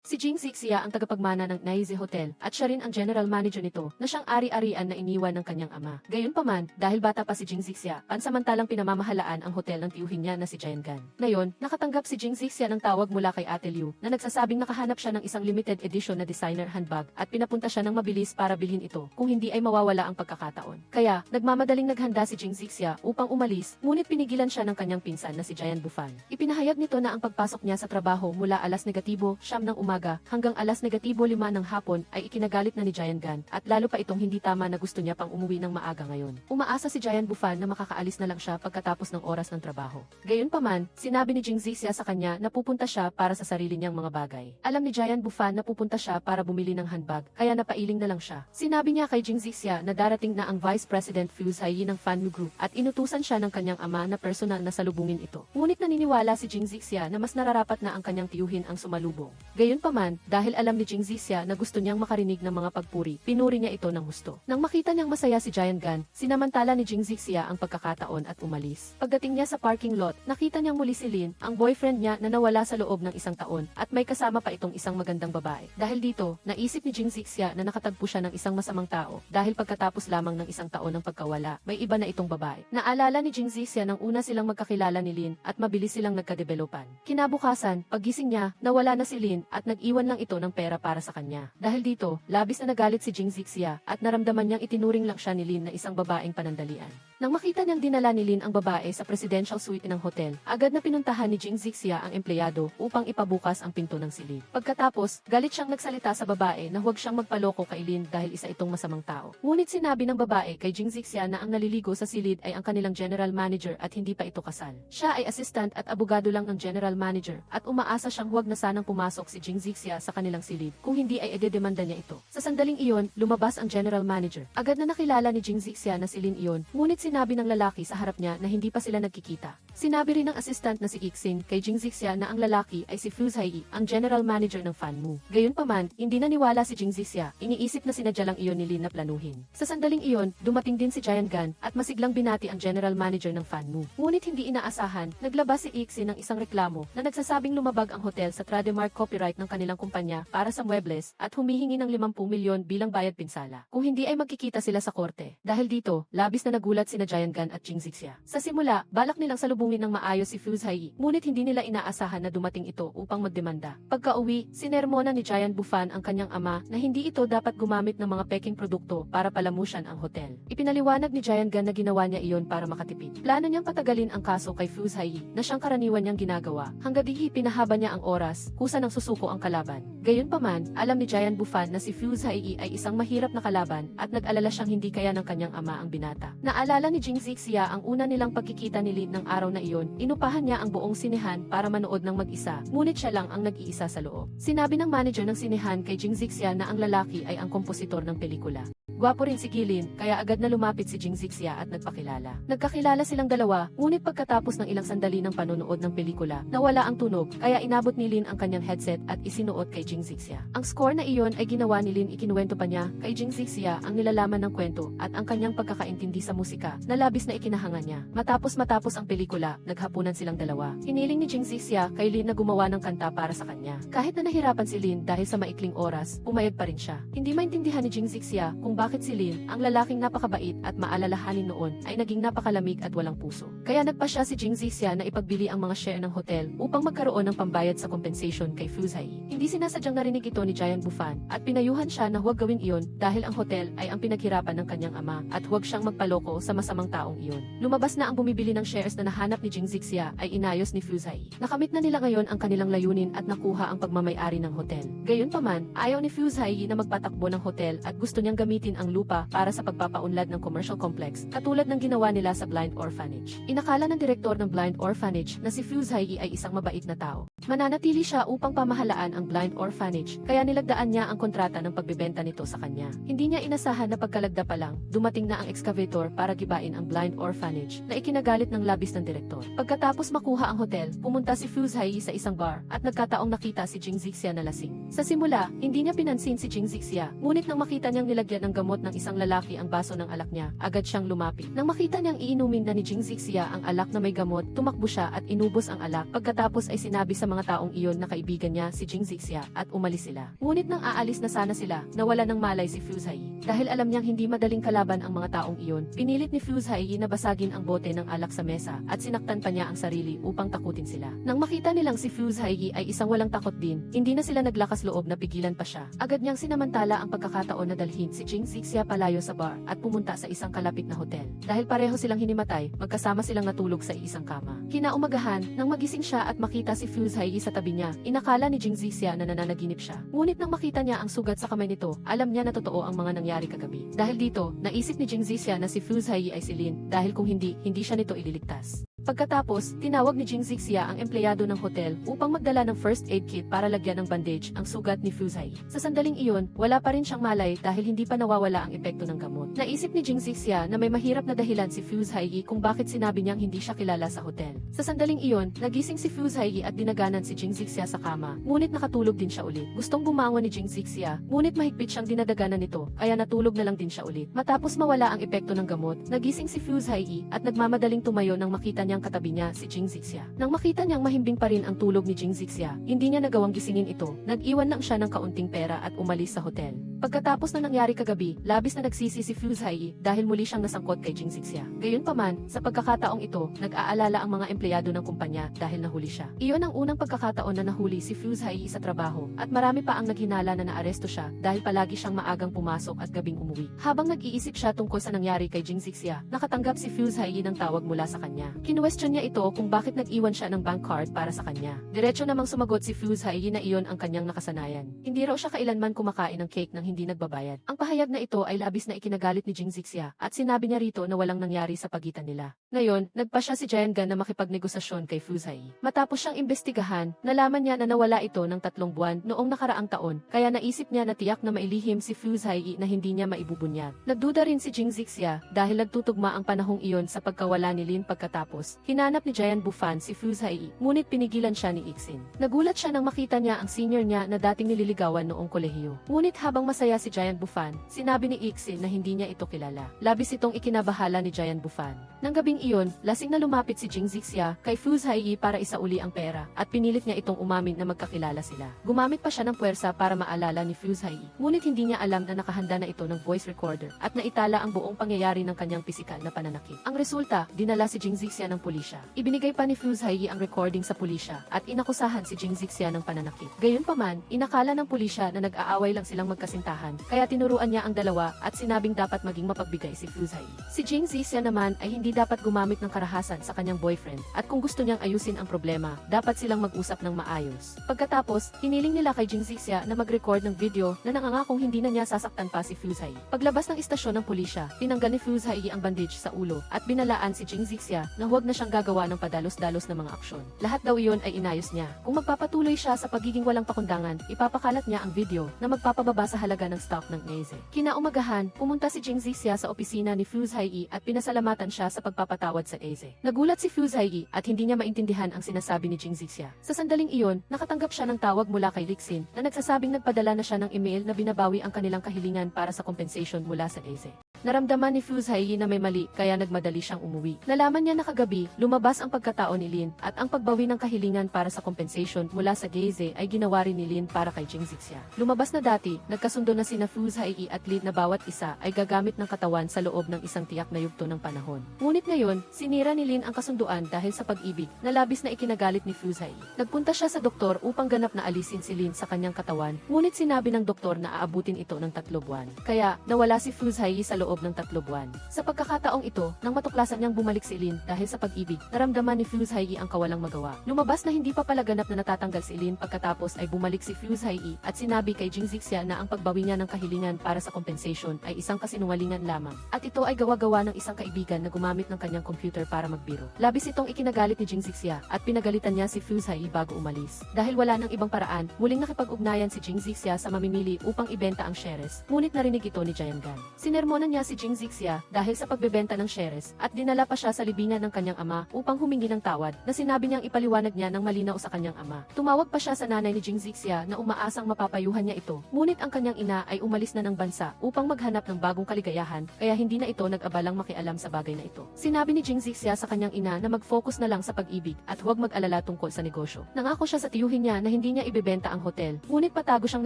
Si Jing Zixia ang tagapagmana ng Naize Hotel at siya rin ang general manager nito na siyang ari-arian na iniwan ng kanyang ama. Gayunpaman, dahil bata pa si Jing Zixia, pansamantalang pinamamahalaan ang hotel ng tiyuhin niya na si Jian Gan. Ngayon, nakatanggap si Jing Zixia ng tawag mula kay Ate Liu na nagsasabing nakahanap siya ng isang limited edition na designer handbag at pinapunta siya ng mabilis para bilhin ito kung hindi ay mawawala ang pagkakataon. Kaya, nagmamadaling naghanda si Jing Zixia upang umalis, ngunit pinigilan siya ng kanyang pinsan na si Jian Bufan. Ipinahayag nito na ang pagpasok niya sa trabaho mula alas negatibo 9 ng umaga hanggang alas negatibo 5 ng hapon ay ikinagalit na ni Jian Gan at lalo pa itong hindi tama na gusto niya pang umuwi ng maaga ngayon. Umaasa si Jian Bufan na makakaalis na lang siya pagkatapos ng oras ng trabaho. Gayunpaman, sinabi ni Jing Zixia sa kanya na pupunta siya para sa sarili niyang mga bagay. Alam ni Jian Bufan na pupunta siya para bumili ng handbag, kaya napailing na lang siya. Sinabi niya kay Jing Zixia na darating na ang Vice President Fu Zhaiyi ng Fanmu Group at inutusan siya ng kanyang ama na personal na salubungin ito. Ngunit naniniwala si Jing Zixia na mas nararapat na ang kanyang tiyuhin ang sumalubong. Gayunpaman, dahil alam ni Jing Zixia na gusto niyang makarinig ng mga pagpuri, pinuri niya ito ng husto. Nang makita niyang masaya si Jian Gan, sinamantala ni Jing Zixia ang pagkakataon at umalis. Pagdating niya sa parking lot, nakita niyang muli si Lin, ang boyfriend niya na nawala sa loob ng isang taon, at may kasama pa itong isang magandang babae. Dahil dito, naisip ni Jing Zixia na nakatagpo siya ng isang masamang tao, dahil pagkatapos lamang ng isang taon ng pagkawala, may iba na itong babae. Naalala ni Jing Zixia nang una silang magkakilala ni Lin at mabilis silang nagkadevelopan. Kinabukasan, paggising niya, nawala na si Lin at nag-iwan lang ito ng pera para sa kanya. Dahil dito, labis na nagalit si Jing Zixia at naramdaman niyang itinuring lang siya ni Lin na isang babaeng panandalian. Nang makita niyang dinala ni Lin ang babae sa presidential suite ng hotel, agad na pinuntahan ni Jing Zixia ang empleyado upang ipabukas ang pinto ng silid. Pagkatapos, galit siyang nagsalita sa babae na huwag siyang magpaloko kay Lin dahil isa itong masamang tao. Ngunit sinabi ng babae kay Jing Zixia na ang naliligo sa silid ay ang kanilang general manager at hindi pa ito kasal. Siya ay assistant at abogado lang ng general manager at umaasa siyang huwag na sanang pumasok si Jing Zixia sa kanilang silid kung hindi ay ededemanda niya ito. Sa sandaling iyon, lumabas ang general manager. Agad na nakilala ni Jing Zixia na si Lin iyon, ngunit sinabi ng lalaki sa harap niya na hindi pa sila nagkikita. Sinabi rin ng assistant na si Ixin kay Jing Zixia na ang lalaki ay si Fu Zhaiyi, ang general manager ng Fanmu. Gayunpaman, hindi naniwala si Jing Zixia, iniisip na sinadya lang iyon ni Lin na planuhin. Sa sandaling iyon, dumating din si Jian Gan at masiglang binati ang general manager ng Fanmu. Ngunit hindi inaasahan, naglabas si Ixin ng isang reklamo na nagsasabing lumabag ang hotel sa trademark copyright ng kanilang kumpanya para sa muebles at humihingi ng 50 milyon bilang bayad pinsala. Kung hindi ay magkikita sila sa korte. Dahil dito, labis na nagulat sina Jian Gan at Jing Zixia. Sa simula, balak nilang salubungin ng maayos si Fu Zhaiyi, ngunit hindi nila inaasahan na dumating ito upang magdemanda. Pagka-uwi, sinermona ni Jian Bufan ang kanyang ama na hindi ito dapat gumamit ng mga peking produkto para palamusan ang hotel. Ipinaliwanag ni Jian Gan na ginawa niya iyon para makatipid. Plano niyang patagalin ang kaso kay Fu Zhaiyi na siyang karaniwan niyang ginagawa. Hanggang di pinahaba niya ang oras, kusa ng susuko ang kalaban. Gayunpaman, alam ni Jian Bufan na si Fu Zhaiyi ay isang mahirap na kalaban at nag-alala siyang hindi kaya ng kanyang ama ang binata. Naalala ni Jing Zixia ang una nilang pagkikita ni Lin ng araw na iyon, inupahan niya ang buong sinehan para manood ng mag-isa, ngunit siya lang ang nag-iisa sa loob. Sinabi ng manager ng sinehan kay Jing Zixia na ang lalaki ay ang kompositor ng pelikula. Gwapo rin si Gilin, kaya agad na lumapit si Jing Zixia at nagpakilala. Nagkakilala silang dalawa, ngunit pagkatapos ng ilang sandali ng panonood ng pelikula, nawala ang tunog, kaya inabot ni Lin ang kanyang headset at isinuot kay Jing Zixia. Ang score na iyon ay ginawa ni Lin, ikinuwento pa niya kay Jing Zixia ang nilalaman ng kwento at ang kanyang pagkakaintindi sa musika na labis na ikinahanga niya. Matapos ang pelikula, naghapunan silang dalawa. Hiniling ni Jing Zixia kay Lin na gumawa ng kanta para sa kanya. Kahit na nahirapan si Lin dahil sa maikling oras, pumayag pa rin siya. Hindi maintindihan ni Jing Zixia kung bakit si Lin, ang lalaking napakabait at maalalahanin noon, ay naging napakalamig at walang puso. Kaya nagpasya si Jing Zixia na ipagbili ang mga share ng hotel upang magkaroon ng pambayad sa compensation kay Fu Zhaiyi. Hindi sinasadyang narinig ito ni Jian Bufan at pinayuhan siya na huwag gawin iyon dahil ang hotel ay ang pinaghirapan ng kanyang ama at huwag siyang magpaloko sa masamang taong iyon. Lumabas na ang bumibili ng shares na nahanap ni Jing Zixia ay inayos ni Fu Zhaiyi. Nakamit na nila ngayon ang kanilang layunin at nakuha ang pagmamay-ari ng hotel. Gayunpaman, ayaw ni Fu Zhaiyi na magpatakbo ng hotel at gusto niyang gamitin ang lupa para sa pagpapaunlad ng commercial complex, katulad ng ginawa nila sa Blind Orphanage. Inakala ng direktor ng Blind Orphanage na si Fu Zhaiyi ay isang mabait na tao. Mananatili siya upang pamahalaan ang Blind Orphanage, kaya nilagdaan niya ang kontrata ng pagbebenta nito sa kanya. Hindi niya inasahan na pagkalagda pa lang, dumating na ang excavator para gibain ang Blind Orphanage, na ikinagalit ng labis ng direktor. Pagkatapos makuha ang hotel, pumunta si Fu Zhaiyi sa isang bar at nagkataong nakita si Jing Zixia na lasing. Sa simula, hindi niya pinansin si Jing Zixia, ngunit nang makita niyang nilagyan ng gamot ng isang lalaki ang baso ng alak niya, agad siyang lumapit. Nang makita niyang iinumin na ni Jing Zixia ang alak na may gamot, tumakbo siya at inubos ang alak. Pagkatapos ay sinabi sa mga mga taong iyon na kaibigan niya si Jing Zixia at umalis sila. Ngunit nang aalis na sana sila, nawala ng malay si Fuse Hai. Dahil alam niyang hindi madaling kalaban ang mga taong iyon, pinilit ni Fuse Hai na basagin ang bote ng alak sa mesa at sinaktan pa niya ang sarili upang takutin sila. Nang makita nilang si Fuse Hai ay isang walang takot din, hindi na sila naglakas loob na pigilan pa siya. Agad niyang sinamantala ang pagkakataon na dalhin si Jing Zixia palayo sa bar at pumunta sa isang kalapit na hotel. Dahil pareho silang hinimatay, magkasama silang natulog sa isang kama. Kinaumagahan, nang magising siya at makita si Fuse Hai sa tabi niya, inakala ni Jing Zixia na nananaginip siya. Ngunit nang makita niya ang sugat sa kamay nito, alam niya na totoo ang mga nangyari kagabi. Dahil dito, naisip ni Jing Zixia na si Fuse Hai ay si Lin, dahil kung hindi siya nito ililigtas. Pagkatapos, tinawag ni Jing Zixia ang empleyado ng hotel upang magdala ng first aid kit para lagyan ng bandage ang sugat ni Fuse Hai. Sa sandaling iyon, wala pa rin siyang malay dahil hindi pa nawawala ang epekto ng gamot. Naisip ni Jing Zixia na may mahirap na dahilan si Fuse Hai kung bakit sinabi niyang hindi siya kilala sa hotel. Sa sandaling iyon, nagising si Fuse Hai at dinaganan si Jing Zixia sa kama, ngunit nakatulog din siya ulit. Gustong bumangon ni Jing Zixia, ngunit mahigpit siyang dinadaganan nito, kaya natulog na lang din siya ulit. Matapos mawala ang epekto ng gamot, nagising si Fuse Hai at nagmamadaling tumayo nang makita niyang katabi niya si Jing Zixia. Nang makita niyang mahimbing pa rin ang tulog ni Jing Zixia, hindi niya nagawang gisingin ito. Nag-iwan lang siya ng kaunting pera at umalis sa hotel. Pagkatapos ng nangyari kagabi, labis na nagsisi si Fuse Hai dahil muli siyang nasangkot kay Jing Zixia. Gayunpaman, sa pagkakataong ito, nag-aalala ang mga empleyado ng kumpanya dahil nahuli siya. Iyon ang unang pagkakataon na nahuli si Fuse Hai sa trabaho at marami pa ang naghinala na naaresto siya dahil palagi siyang maagang pumasok at gabing umuwi. Habang nag-iisip siya tungkol sa nangyari kay Jing Zixia, nakatanggap si Fuse Hai ng tawag mula sa kanya. Kinwestiyon niya ito kung bakit nag-iwan siya ng bank card para sa kanya. Diretso namang sumagot si Fuse Hai na iyon ang kanyang nakasanayan. Hindi raw siya kailanman kumakain ng cake nang hindi nagbabayad. Ang pahayag na ito ay labis na ikinagalit ni Jing Zixia at sinabi niya rito na walang nangyari sa pagitan nila. Ngayon, nagpa siya si Jian Gan na makipagnegosasyon kay Fuse Hai. Matapos siyang imbestigahan, nalaman niya na nawala ito ng 3 buwan noong nakaraang taon, kaya naisip niya na tiyak na mailihim si Fuse Hai na hindi niya maibubunyag. Nagduda rin si Jing Zixia dahil nagtutugma ang panahong iyon sa pagkawala ni Lin pagkatapos. Hinanap ni Jian Bufan si Fuse Hai, ngunit pinigilan siya ni Ixin. Nagulat siya nang makita niya ang senior niya na dating nililigawan noong kolehiyo. Ngunit habang masaya si Jian Bufan, sinabi ni Ixin na hindi niya ito kilala. Labis itong ikinabahala ni Jian Bufan. Nang gabing iyon, lasing na lumapit si Jing Zixia kay Fuse Hai para isauli ang pera at pinilit niya itong umamin na magkakilala sila. Gumamit pa siya ng puwersa para maalala ni Fuse Hai, ngunit hindi niya alam na nakahanda na ito ng voice recorder at naitala ang buong pangyayari ng kanyang pisikal na pananakit. Ang resulta, dinala si Jing Zixia ng pulisya. Ibinigay pa ni Fuse Hai ang recording sa pulisya at inakusahan si Jing Zixia ng pananakit. Gayunpaman, inakala ng pulisya na nag-aaway lang silang magkasintahan, kaya tinuruan niya ang dalawa at sinabing dapat maging mapagbigay si Fuse Hai. Si Jing Zixia naman ay hindi dapat gumamit ng karahasan sa kanyang boyfriend at kung gusto niyang ayusin ang problema, dapat silang mag-usap ng maayos. Pagkatapos, hiniling nila kay Jing Zixia na mag-record ng video na nangangakong hindi na niya sasaktan pa si Fuse Hai. Paglabas ng istasyon ng pulisya, tinanggal ni Fuse Hai ang bandage sa ulo at binalaan si Jing Zixia na huwag na siyang gagawa ng padalos-dalos na mga aksyon. Lahat daw iyon ay inayos niya. Kung magpapatuloy siya sa pagiging walang pakundangan, ipapakalat niya ang video na magpapababa sa halaga ng stock ng Eze. Kinaumagahan, pumunta si Jing Zixia sa opisina ni Fuse Hai at pinasalamatan siya sa pagpapatawad sa Eze. Nagulat si Fuse Hai at hindi niya maintindihan ang sinasabi ni Jing Zixia. Sa sandaling iyon, nakatanggap siya ng tawag mula kay Lixin na nagsasabing nagpadala na siya ng email na binabawi ang kanilang kahilingan para sa compensation mula sa Eze. Naramdaman ni Fuse Hai na may mali kaya nagmadali siyang umuwi. Nalaman niya na kagabi, lumabas ang pagkatao ni Lin at ang pagbawi ng kahilingan para sa compensation mula sa Geze ay ginawa rin ni Lin para kay Jing Zixia. Lumabas na dati, nagkasundo na sina Fuse Hai at Lin na bawat isa ay gagamit ng katawan sa loob ng isang tiyak na yugto ng panahon. Ngunit ngayon, sinira ni Lin ang kasunduan dahil sa pag-ibig na labis na ikinagalit ni Fuse Hai. Nagpunta siya sa doktor upang ganap na alisin si Lin sa kanyang katawan, ngunit sinabi ng doktor na aabutin ito ng 3 buwan. Kaya, nawala si Fuse Hai sa loob ng 3 buwan. Sa pagkakataong ito, nang matuklasan niyang bumalik si Lin dahil sa pag-ibig, naramdaman ni Fuse Hai ang kawalang magawa. Lumabas na hindi pa pala ganap na natatanggal si Lin pagkatapos ay bumalik si Fuse Hai at sinabi kay Jing Zixia na ang pagbawi niya ng kahilingan para sa compensation ay isang kasinungalingan lamang. At ito ay gawa-gawa ng isang kaibigan na gumamit ng kanyang computer para magbiro. Labis itong ikinagalit ni Jing Zixia at pinagalitan niya si Fuse Hai bago umalis. Dahil wala nang ibang paraan, muling nakipag-ugnayan si Jing Zixia sa mamimili upang ibenta ang shares. Ngunit narinig ito ni Jian Gan. Sinermonan niya si Jing Zixia dahil sa pagbebenta ng shares at dinala pa siya sa libingan ng kanyang ama upang humingi ng tawad na sinabi niyang ipaliwanag niya ng malinaw sa kanyang ama. Tumawag pa siya sa nanay ni Jing Zixia na umaasang mapapayuhan niya ito. Ngunit ang kanyang ina ay umalis na ng bansa upang maghanap ng bagong kaligayahan kaya hindi na ito nag-abalang makialam sa bagay na ito. Sinabi ni Jing Zixia sa kanyang ina na mag-focus na lang sa pag-ibig at huwag mag-alala tungkol sa negosyo. Nangako siya sa tiyuhin niya na hindi niya ibebenta ang hotel, ngunit patago siyang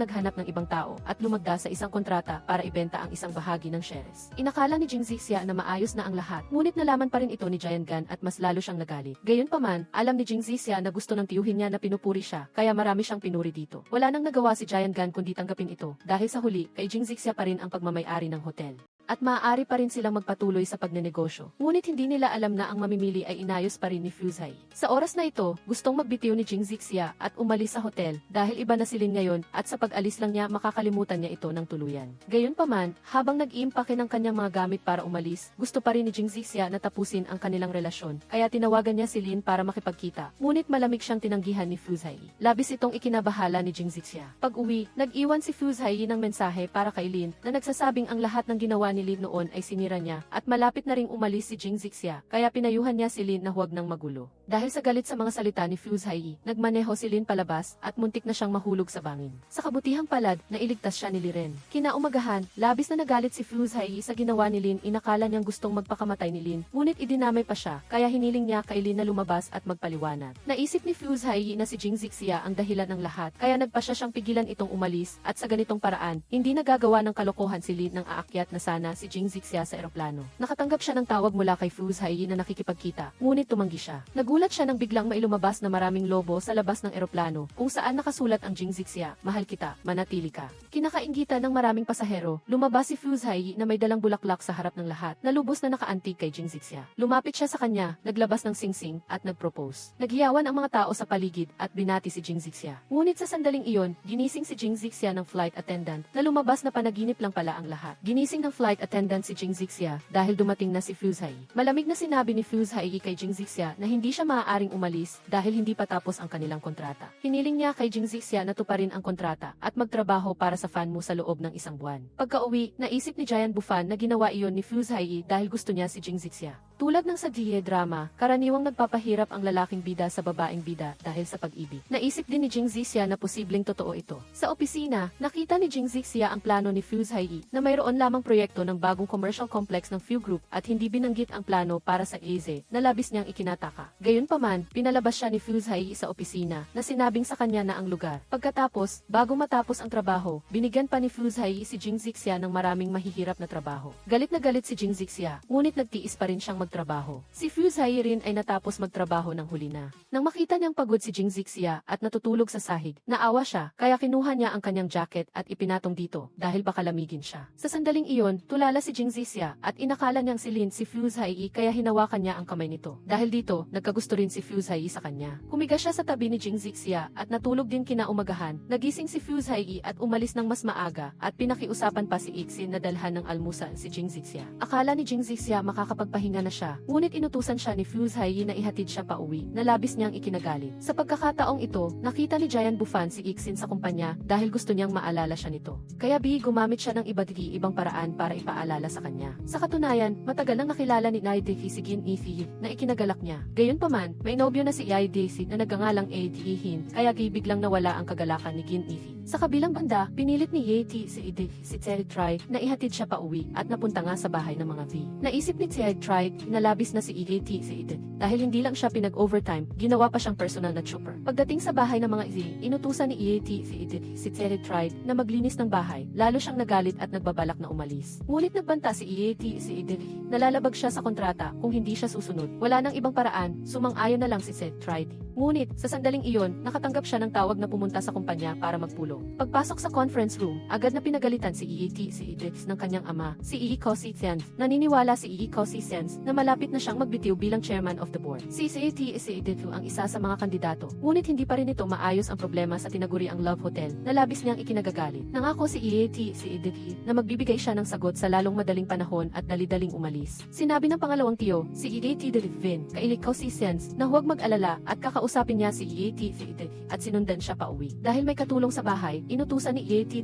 naghanap ng ibang tao at lumagda sa isang kontrata para ibenta ang isang bahagi ng shares. Inakala ni Jing Zixia na maayos na ang lahat, ngunit nalaman pa rin ito ni Giant Gun at mas lalo siyang nagalit. Gayunpaman, alam ni Jing Zixia na gusto ng tiyuhin niya na pinupuri siya, kaya marami siyang pinuri dito. Wala nang nagawa si Giant Gun kundi tanggapin ito, dahil sa huli, kay Jing Zixia pa rin ang pagmamay-ari ng hotel. At maaari pa rin silang magpatuloy sa pagnenegosyo. Ngunit hindi nila alam na ang mamimili ay inayos pa rin ni Fuzhai. Sa oras na ito, gustong magbitiw ni Jing Zixia at umalis sa hotel dahil iba na si Lin ngayon at sa pag-alis lang niya makakalimutan niya ito ng tuluyan. Gayunpaman, habang nag-iimpake ng kanyang mga gamit para umalis, gusto pa rin ni Jing Zixia na tapusin ang kanilang relasyon, kaya tinawagan niya si Lin para makipagkita. Ngunit malamig siyang tinanggihan ni Fuzhai. Labis itong ikinabahala ni Jing Zixia. Pag-uwi, nag-iwan si Fuzhai ng mensahe para kay Lin na nagsasabing ang lahat ng ginawa ni Lin noon ay sinira niya at malapit na ring umalis si Jing Zixia kaya pinayuhan niya si Lin na huwag nang magulo. Dahil sa galit sa mga salita ni Fuzhai, nagmaneho si Lin palabas at muntik na siyang mahulog sa bangin. Sa kabutihang palad, nailigtas siya ni Liren. Kinaumagahan, labis na nagalit si Fuzhai sa ginawa ni Lin. Inakala niyang gustong magpakamatay ni Lin, ngunit idinamay pa siya kaya hiniling niya kay Lin na lumabas at magpaliwanag. Naisip ni Fuzhai na si Jing Zixia ang dahilan ng lahat kaya nagpa siya siyang pigilan itong umalis at sa ganitong paraan, hindi nagagawa ng kalokohan si Lin nang aakyat na sana si Jing Zixia sa eroplano. Nakatanggap siya ng tawag mula kay Fuzhai na nakikipagkita, ngunit tumanggi siya. Nagulat siya nang biglang mailumabas na maraming lobo sa labas ng eroplano, kung saan nakasulat ang Jing Zixia, "Mahal kita, manatili ka." Kinakainggitan ng maraming pasahero, lumabas si Fuzhai na may dalang bulaklak sa harap ng lahat, na lubos na nakaantig kay Jing Zixia. Lumapit siya sa kanya, naglabas ng singsing, at nagpropose. Naghiyawan ang mga tao sa paligid at binati si Jing Zixia. Ngunit sa sandaling iyon, ginising si Jing Zixia ng flight attendant, na lumabas na panaginip lang pala ang lahat. Ginising ng flight attendant si Jing Zixia dahil dumating na si Fuzhai. Malamig na sinabi ni Fuzhai kay Jing Zixia na hindi siya maaaring umalis dahil hindi pa tapos ang kanilang kontrata. Hiniling niya kay Jing Zixia na tuparin ang kontrata at magtrabaho para sa fan mo sa loob ng isang buwan. Pagka-uwi, naisip ni Giant Bufan na ginawa iyon ni Fuzhai dahil gusto niya si Jing Zixia. Tulad ng sa drama, karaniwang nagpapahirap ang lalaking bida sa babaeng bida dahil sa pag-ibig. Naisip din ni Jing Zixia na posibleng totoo ito. Sa opisina, nakita ni Jing Zixia ang plano ni Fuzhai na mayroon lamang proyekto ng bagong commercial complex ng Few Group at hindi binanggit ang plano para sa AZ na labis niyang ikinataka. Gayunpaman, pinalabas siya ni Fuzhai sa opisina na sinabing sa kanya na ang lugar. Pagkatapos, bago matapos ang trabaho, binigyan pa ni Fuzhai si Jing Zixia ng maraming mahihirap na trabaho. Galit na galit si Jing Zixia, ngunit nagtiis pa rin siyang magtrabaho. Si Fuzhai rin ay natapos magtrabaho ng huli na. Nang makita niyang pagod si Jing Zixia at natutulog sa sahig, naawa siya kaya kinuha niya ang kanyang jacket at ipinatong dito dahil baka lamigin siya. Sa sandaling iyon, tulala si Jing Zixia at inakala niyang si Lin si Fuzhai kaya hinawakan niya ang kamay nito. Dahil dito, nagkagusto rin si Fuzhai sa kanya. Humiga siya sa tabi ni Jing Zixia at natulog din kinaumagahan. Nagising si Fuzhai at umalis ng mas maaga at pinakiusapan pa si Ixin na dalhan ng almusal si Jing Zixia. Akala ni Jing Zixia makakapagpahinga na siya, ngunit inutusan siya ni Fuzhai na ihatid siya pa uwi, na labis niyang ikinagalit. Sa pagkakataong ito, nakita ni Giant Bufan si Ixin sa kumpanya dahil gusto niyang maalala siya nito. Kaya gumamit siya ng ibang paraan para ipaalala sa kanya. Sa katunayan, matagal nang nakilala ni Naideki si Gin Ifi na ikinagalak niya. Gayunpaman, may nobyo na si Naideki na nagangalang Hin, kaya biglang nawala ang kagalakan ni Gin Ifi. Sa kabilang banda, pinilit ni Yeti si Ted Tri na ihatid siya pa uwi at napunta nga sa bahay ng mga V. Naisip ni Ted Tri na labis na si Yeti dahil hindi lang siya pinag-overtime, ginawa pa siyang personal na trooper. Pagdating sa bahay ng mga V, inutusan ni Yeti si Ted Tri na maglinis ng bahay. Lalo siyang nagalit at nagbabalak na umalis. Ngunit nagbanta si Yeti nalalabag siya sa kontrata kung hindi siya susunod. Wala nang ibang paraan, sumang-ayon na lang si Ted Tri. Ngunit, sa sandaling iyon, nakatanggap siya ng tawag na pumunta sa kumpanya para magpulong. Pagpasok sa conference room, agad na pinagalitan si Yeti ng kanyang ama, si Iko Sens. Naniniwala si Iko Sens na malapit na siyang magbitiw bilang chairman of the board. Si Yeti ang isa sa mga kandidato, ngunit hindi pa rin ito maayos ang problema sa tinaguriang Love Hotel na labis niyang ikinagagalit. Nangako si Yeti na magbibigay siya ng sagot sa lalong madaling panahon at dali-daling umalis. Sinabi ng pangalawang tiyo, si Yeti kay Iko Sens na huwag mag-alala at kakausapin niya si Yeti at sinundan siya pa uwi. Dahil may katulong sa bahay, inutusan ni Yeti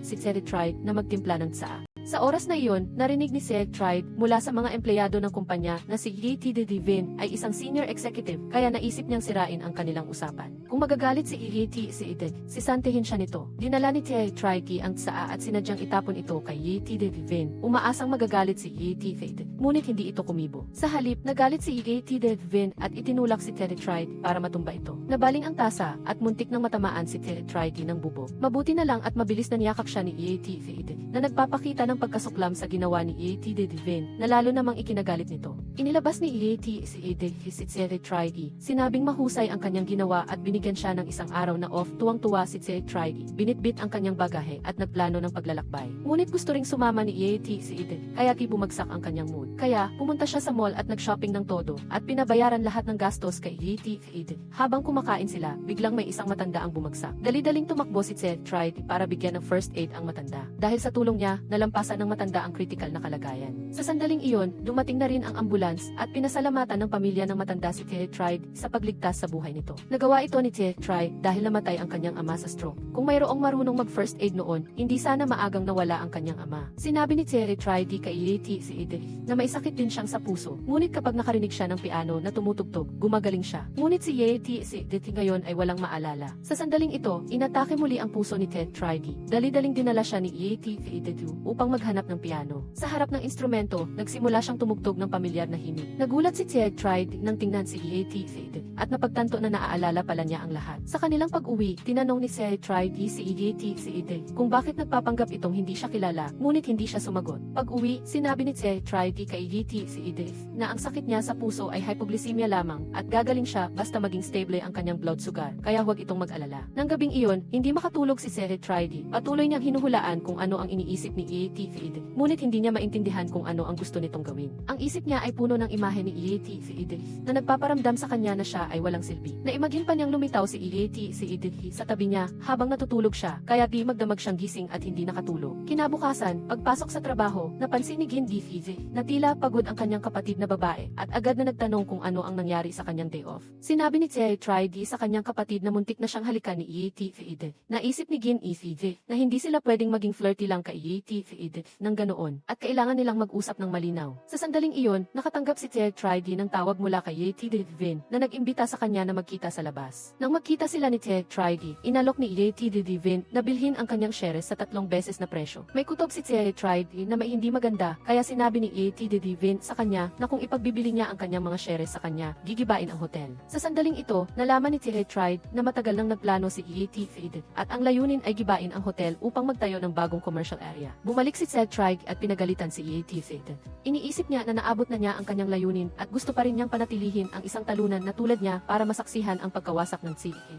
si Ted Tri na magtimpla ng tsaa. Sa oras na iyon, narinig ni Seth Tried mula sa mga empleyado ng kumpanya na si Yeti de Divin ay isang senior executive kaya naisip niyang sirain ang kanilang usapan. Kung magagalit si Yeti si Ide, sisantihin siya nito. Dinala ni Seth Tried ang tsaa at sinadyang itapon ito kay Yeti de Divin. Umaasang magagalit si Yeti Fade, ngunit hindi ito kumibo. Sa halip, nagalit si Yeti de Divin at itinulak si Seth Tried para matumba ito. Nabaling ang tasa at muntik nang matamaan si Seth Tried ng bubo. Mabuti na lang at mabilis na niyakap siya ni Yeti Fade na nagpapakita ng pagkasuklam sa ginawa ni Yeti de Divin na lalo namang ikinagalit nito. Inilabas ni Yeti si Ide si Seth Tried. Sinabing mahusay ang kanyang ginawa at binigyan siya ng isang araw na off. Tuwang-tuwa si Seth Tried. Binitbit ang kanyang bagahe at nagplano ng paglalakbay. Ngunit gusto ring sumama ni Yeti si Ide kaya bumagsak ang kanyang mood. Kaya pumunta siya sa mall at nag-shopping ng todo at pinabayaran lahat ng gastos kay Yeti si Ide. Habang kumakain sila, biglang may isang matanda ang bumagsak. Dali-daling tumakbo si Seth Tried para bigyan ng first aid ang matanda. Dahil sa tulong niya, nalampasan ng matanda ang critical na kalagayan. Sa sandaling iyon, dumating na rin ang ambulance at pinasalamatan ng pamilya ng matanda si Seth Tried sa pagligtas sa buhay nito. Nagawa ito ni Seth Tried dahil namatay ang kanyang ama sa stroke. Kung mayroong marunong mag-first aid noon, hindi sana maagang nawala ang kanyang ama. Sinabi ni Seth Tried kay Yeti si Ide na may sakit din siyang sa puso. Ngunit kapag nakarinig siya ng piano na tumutugtog, gumagaling siya. Ngunit si Yeti si Ide ngayon ay walang maalala. Sa sandaling ito, inatake muli ang puso ni Seth Tried. Dali-daling dinala siya ni Yeti si Ide upang maghanap ng piano. Sa harap ng instrumento, nagsimula siyang tumugtog ng pamilyar na himig. Nagulat si Seth Tried nang tingnan si Yeti si Ide at napagtanto na naaalala pala niya ang lahat. Sa kanilang pag-uwi, tinanong ni Seth Tried si Yeti si Ide kung bakit nagpapanggap itong hindi siya kilala, ngunit hindi siya sumagot. Pag-uwi, sinabi ni Seth Tried kay Yeti si Ide na ang sakit niya sa puso ay hypoglycemia lamang at gagaling siya basta maging stable ang kanyang blood sugar, kaya huwag itong mag-alala. Nang gabing iyon, hindi makatulog si Seth Tried. Patuloy niyang hinuhulaan kung ano ang iniisip ni Yeti si Ide, ngunit hindi niya maintindihan kung ano ang gusto nitong gawin. Ang isip niya ay puno ng imahe ni Yeti si Ide na nagpaparamdam sa kanya na siya ay walang silbi. Naimagin pa niyang lumitaw si Yeti si Ide sa tabi niya habang natutulog siya, kaya di magdamag siyang gising at hindi nakatulog. Kinabukasan, pagpasok sa trabaho, napansin ni Gindi Fiji na tila pagod ang kanyang kapatid na babae at agad na nagtanong kung ano ang nangyari sa kanyang day off. Sinabi ni Seth Tried sa kanyang kapatid na muntik na siyang halikan ni Yeti Fiji. Naisip ni Gindi Fiji na hindi sila pwedeng maging flirty lang kay Yeti Fiji nang ganoon at kailangan nilang mag-usap ng malinaw. Sa sandaling iyon, nakatanggap si Seth Tried ng tawag mula kay Yeti Divin na nag-imbita sa kanya na magkita sa labas. Nang magkita sila ni Seth Tried, inalok ni Yeti Divin na bilhin ang kanyang shares sa 3 beses na presyo. May kutob si Seth Tried na may hindi maganda kaya sinabi ni Yeti Divin sa kanya na kung ipagbibili niya ang kanyang mga shares sa kanya, gigibain ang hotel. Sa sandaling ito, nalaman ni Seth Tried na matagal nang nagplano si Yeti Fade at ang layunin ay gibain ang hotel upang magtayo ng bagong commercial area. Bumalik si Seth Tried at pinagalitan si Yeti Fade. Iniisip niya na naabot na niya ang kanyang layunin at gusto pa rin niyang panatilihin ang isang talunan na tulad niya para masaksihan ang pagkawasak ng city.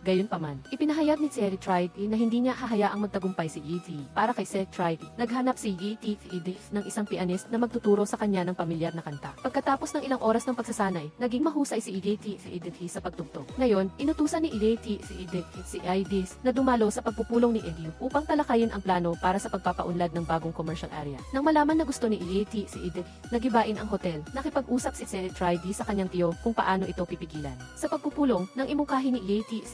Gayunpaman, ipinahayag ni Seth Tried na hindi niya hahayaang magtagumpay si Yeti. Para kay Seth Tried, naghanap si Yeti ng isang pianist na magtuturo sa kanya ng pamilyar na kanta. Pagkatapos ng ilang oras ng pagsasanay, naging mahusay si Yeti sa pagtugtog. Ngayon, inutusan ni Yeti si Idis na dumalo sa pagpupulong ni Edu upang talakayin ang plano para sa pagpapaunlad ng bagong commercial area. Nang malaman na gusto ni Yeti nagibain ang hotel, nakipag-usap si Seth Tried sa kanyang tiyo kung paano ito pipigilan. Sa pagpupulong, nang imungkahi ni Yeti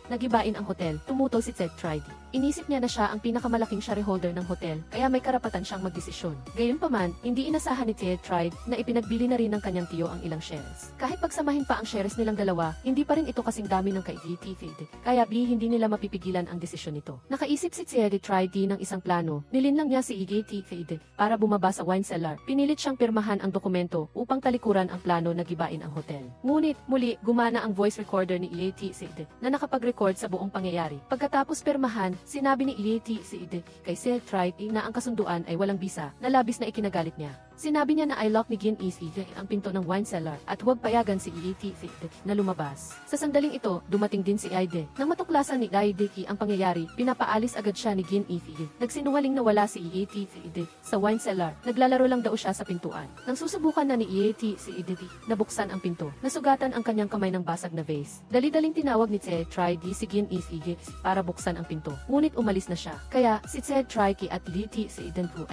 nagibain ang hotel, tumutol si Seth Tried. Inisip niya na siya ang pinakamalaking shareholder ng hotel, kaya may karapatan siyang magdesisyon. Gayunpaman, hindi inasahan ni Seth Tried na ipinagbili na rin ng kanyang tiyo ang ilang shares. Kahit pagsamahin pa ang shares nilang dalawa, hindi pa rin ito kasing dami ng kay Yeti Fade, kaya hindi nila mapipigilan ang desisyon nito. Nakaisip si Seth Tried ng isang plano, nilinlang niya si Yeti Fade para bumaba sa wine cellar. Pinilit siyang pirmahan ang dokumento upang talikuran ang plano na gibain ang hotel. Ngunit, muli, gumana ang voice recorder ni Yeti Fade na nakapag-record sa buong pangyayari. Pagkatapos pirmahan, sinabi ni Yeti kay Seth Tried na ang kasunduan ay walang bisa, na labis na ikinagalit niya. Sinabi niya na i-lock ni Gin ang pinto ng wine cellar at huwag payagan si Yeti na lumabas. Sa sandaling ito, dumating din si Aide. Nang matuklasan ni Aide ang pangyayari, pinapaalis agad siya ni Gin Nagsinungaling na wala si Yeti sa wine cellar. Naglalaro lang daw siya sa pintuan. Nang susubukan na ni Yeti nabuksan ang pinto. Nasugatan ang kanyang kamay ng basag na vase. Dali-daling tinawag ni Seth Tried si Gin para buksan ang pinto. Ngunit umalis na siya. Kaya si Seth Tried at Yeti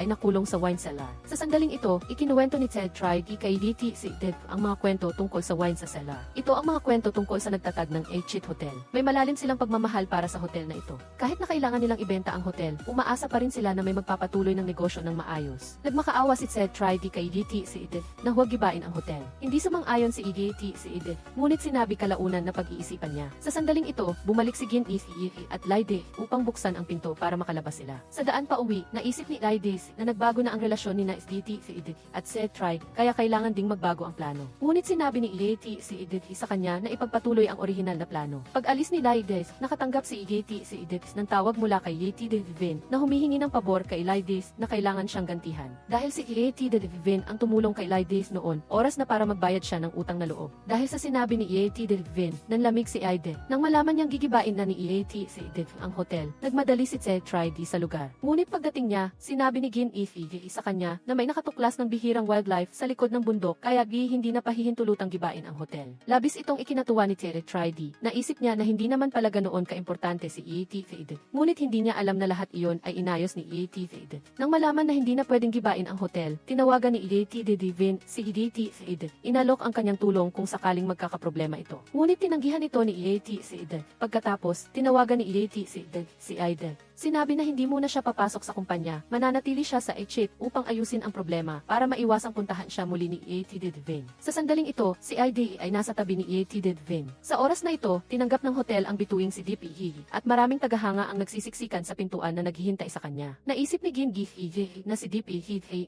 ay nakulong sa wine cellar. Sa sandaling ito, ito, ikinuwento ni Ted Tribe kay DT si Ted ang mga kwento tungkol sa wine sa cellar. Ito ang mga kwento tungkol sa nagtatag ng H-Chit Hotel. May malalim silang pagmamahal para sa hotel na ito. Kahit na kailangan nilang ibenta ang hotel, umaasa pa rin sila na may magpapatuloy ng negosyo ng maayos. Nagmakaawa si Ted Tribe kay DT si Edith na huwag gibain ang hotel. Hindi sumang-ayon si DT si Edith, ngunit sinabi kalaunan na pag-iisipan niya. Sa sandaling ito, bumalik si Gin Efi at Lyde upang buksan ang pinto para makalabas sila. Sa daan pa uwi, naisip ni Lyde na nagbago na ang relasyon ni DT si Edith at Ted Tribe, kaya kailangan ding magbago ang plano. Ngunit sinabi ni DT si Edith sa kanya na ipagpatuloy ang orihinal na plano. Pag-alis ni Lyde, nakatanggap si DT si Edith ng tawag mula kay DT Devin na humihingi ng pabor kay Lyde na kailangan siyang gantihan. Dahil si DT Devin ang tumulong kay Lyde noon, oras na para magbayad siya ng utang na loob. Dahil sa sinabi ni DT Devin, nanlamig si Aide. Nang malaman niyang gigibain na ni DT si Edith ang hotel, nagmadali si Ted Tribe sa lugar. Ngunit pagdating niya, sinabi ni Gin Efi sa kanya na may nakatuklas ng bihirang wildlife sa likod ng bundok kaya hindi na pahihintulutang gibain ang hotel. Labis itong ikinatuwa ni Ted Tribe. Naisip niya na hindi naman pala ganoon kaimportante si DT si Edith. Ngunit hindi niya alam na lahat iyon ay inayos ni DT si Edith. Nang malaman na hindi na pwedeng gibain ang hotel, tinawagan ni DT Devin si DT si Edith. Inalok ang kanyang tulong kung sakaling magkakaproblema ito. Ngunit tinanggihan ito ni DT si Edith. Pagkatapos, tinawagan ni DT si Edith si Aide. Sinabi na hindi muna siya papasok sa kumpanya, mananatili siya sa H-Chit upang ayusin ang problema para maiwasang puntahan siya muli ni DT Devin. Sa sandaling ito, si Aide ay nasa tabi ni DT Devin. Sa oras na ito, tinanggap ng hotel ang bituing si DP at maraming tagahanga ang nagsisiksikan sa pintuan na naghihintay sa kanya. Naisip ni Gin Gifi na si DP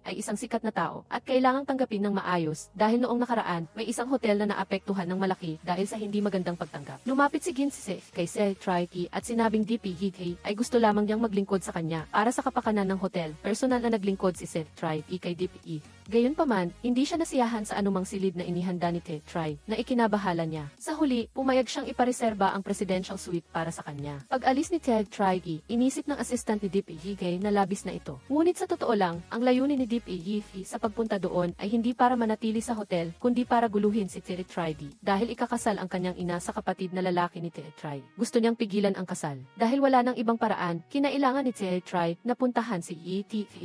ay isang sikat na tao at kailangang tanggapin ng maayos dahil noong nakaraan may isang hotel na naapektuhan ng malaki dahil sa hindi magandang pagtanggap. Lumapit si Gin kay Ted Tribe at sinabing DP ay gusto lamang niyang maglingkod sa kanya para sa kapakanan ng hotel. Personal na naglingkod si Ted Tribe kay DP. Gayunpaman, hindi siya nasiyahan sa anumang silid na inihanda ni Ted Tribe na ikinabahala niya. Sa huli, pumayag siyang ipareserba ang presidential suite para sa kanya. Pag-alis ni Ted Tribe, inisip ng assistant ni DP na labis na ito. Ngunit sa totoo lang, ang layunin ni DP sa pagpunta doon ay hindi para manatili sa hotel, kundi para guluhin si Ted Tribe dahil ikakasal ang kanyang ina sa kapatid na lalaki ni Ted Tribe. Gusto niyang pigilan ang kasal. Dahil wala nang ibang paraan, kinailangan ni Ted Tribe na puntahan si DP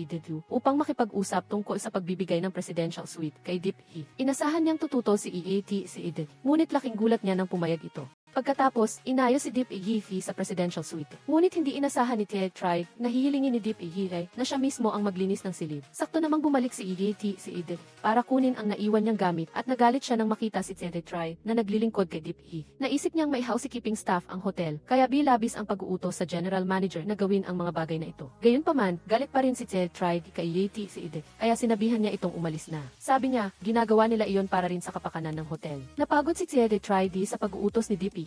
upang makipag-usap tungkol sa pagbibigay ng presidential suite kay DP. Inasahan niyang tututo si Edith, ngunit laking gulat niya nang pumayag ito. Pagkatapos, inayos si DP sa presidential suite. Ngunit hindi inasahan ni Ted Tribe na hihilingin ni DP na siya mismo ang maglinis ng silid. Sakto namang bumalik si Edith para kunin ang naiwan niyang gamit at nagalit siya nang makita si Ted Tribe na naglilingkod kay DP. Naisip niyang may housekeeping staff ang hotel, kaya bilabis ang pag-uutos sa general manager na gawin ang mga bagay na ito. Gayunpaman, galit pa rin si Ted Tribe kay Edith, kaya sinabihan niya itong umalis na. Sabi niya, ginagawa nila iyon para rin sa kapakanan ng hotel. Napagod si Ted Tribe sa pag-uutos ni DP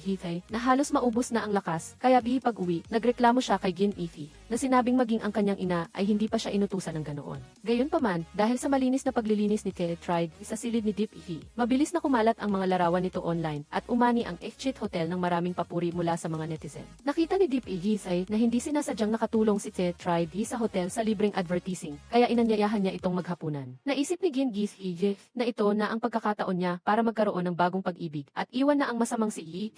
na halos maubos na ang lakas, kaya pag-uwi, nagreklamo siya kay Gin Efi na sinabing maging ang kanyang ina ay hindi pa siya inutusan ng ganoon. Gayunpaman, dahil sa malinis na paglilinis ni Ted Tribe sa silid ni DP, mabilis na kumalat ang mga larawan nito online at umani ang H-Chit Hotel ng maraming papuri mula sa mga netizen. Nakita ni DP na hindi sinasadyang nakatulong si Ted Tribe sa hotel sa libreng advertising, kaya inanyayahan niya itong maghapunan. Naisip ni Gin Efi na ito na ang pagkakataon niya para magkaroon ng bagong pag-ibig at iwan na ang masamang si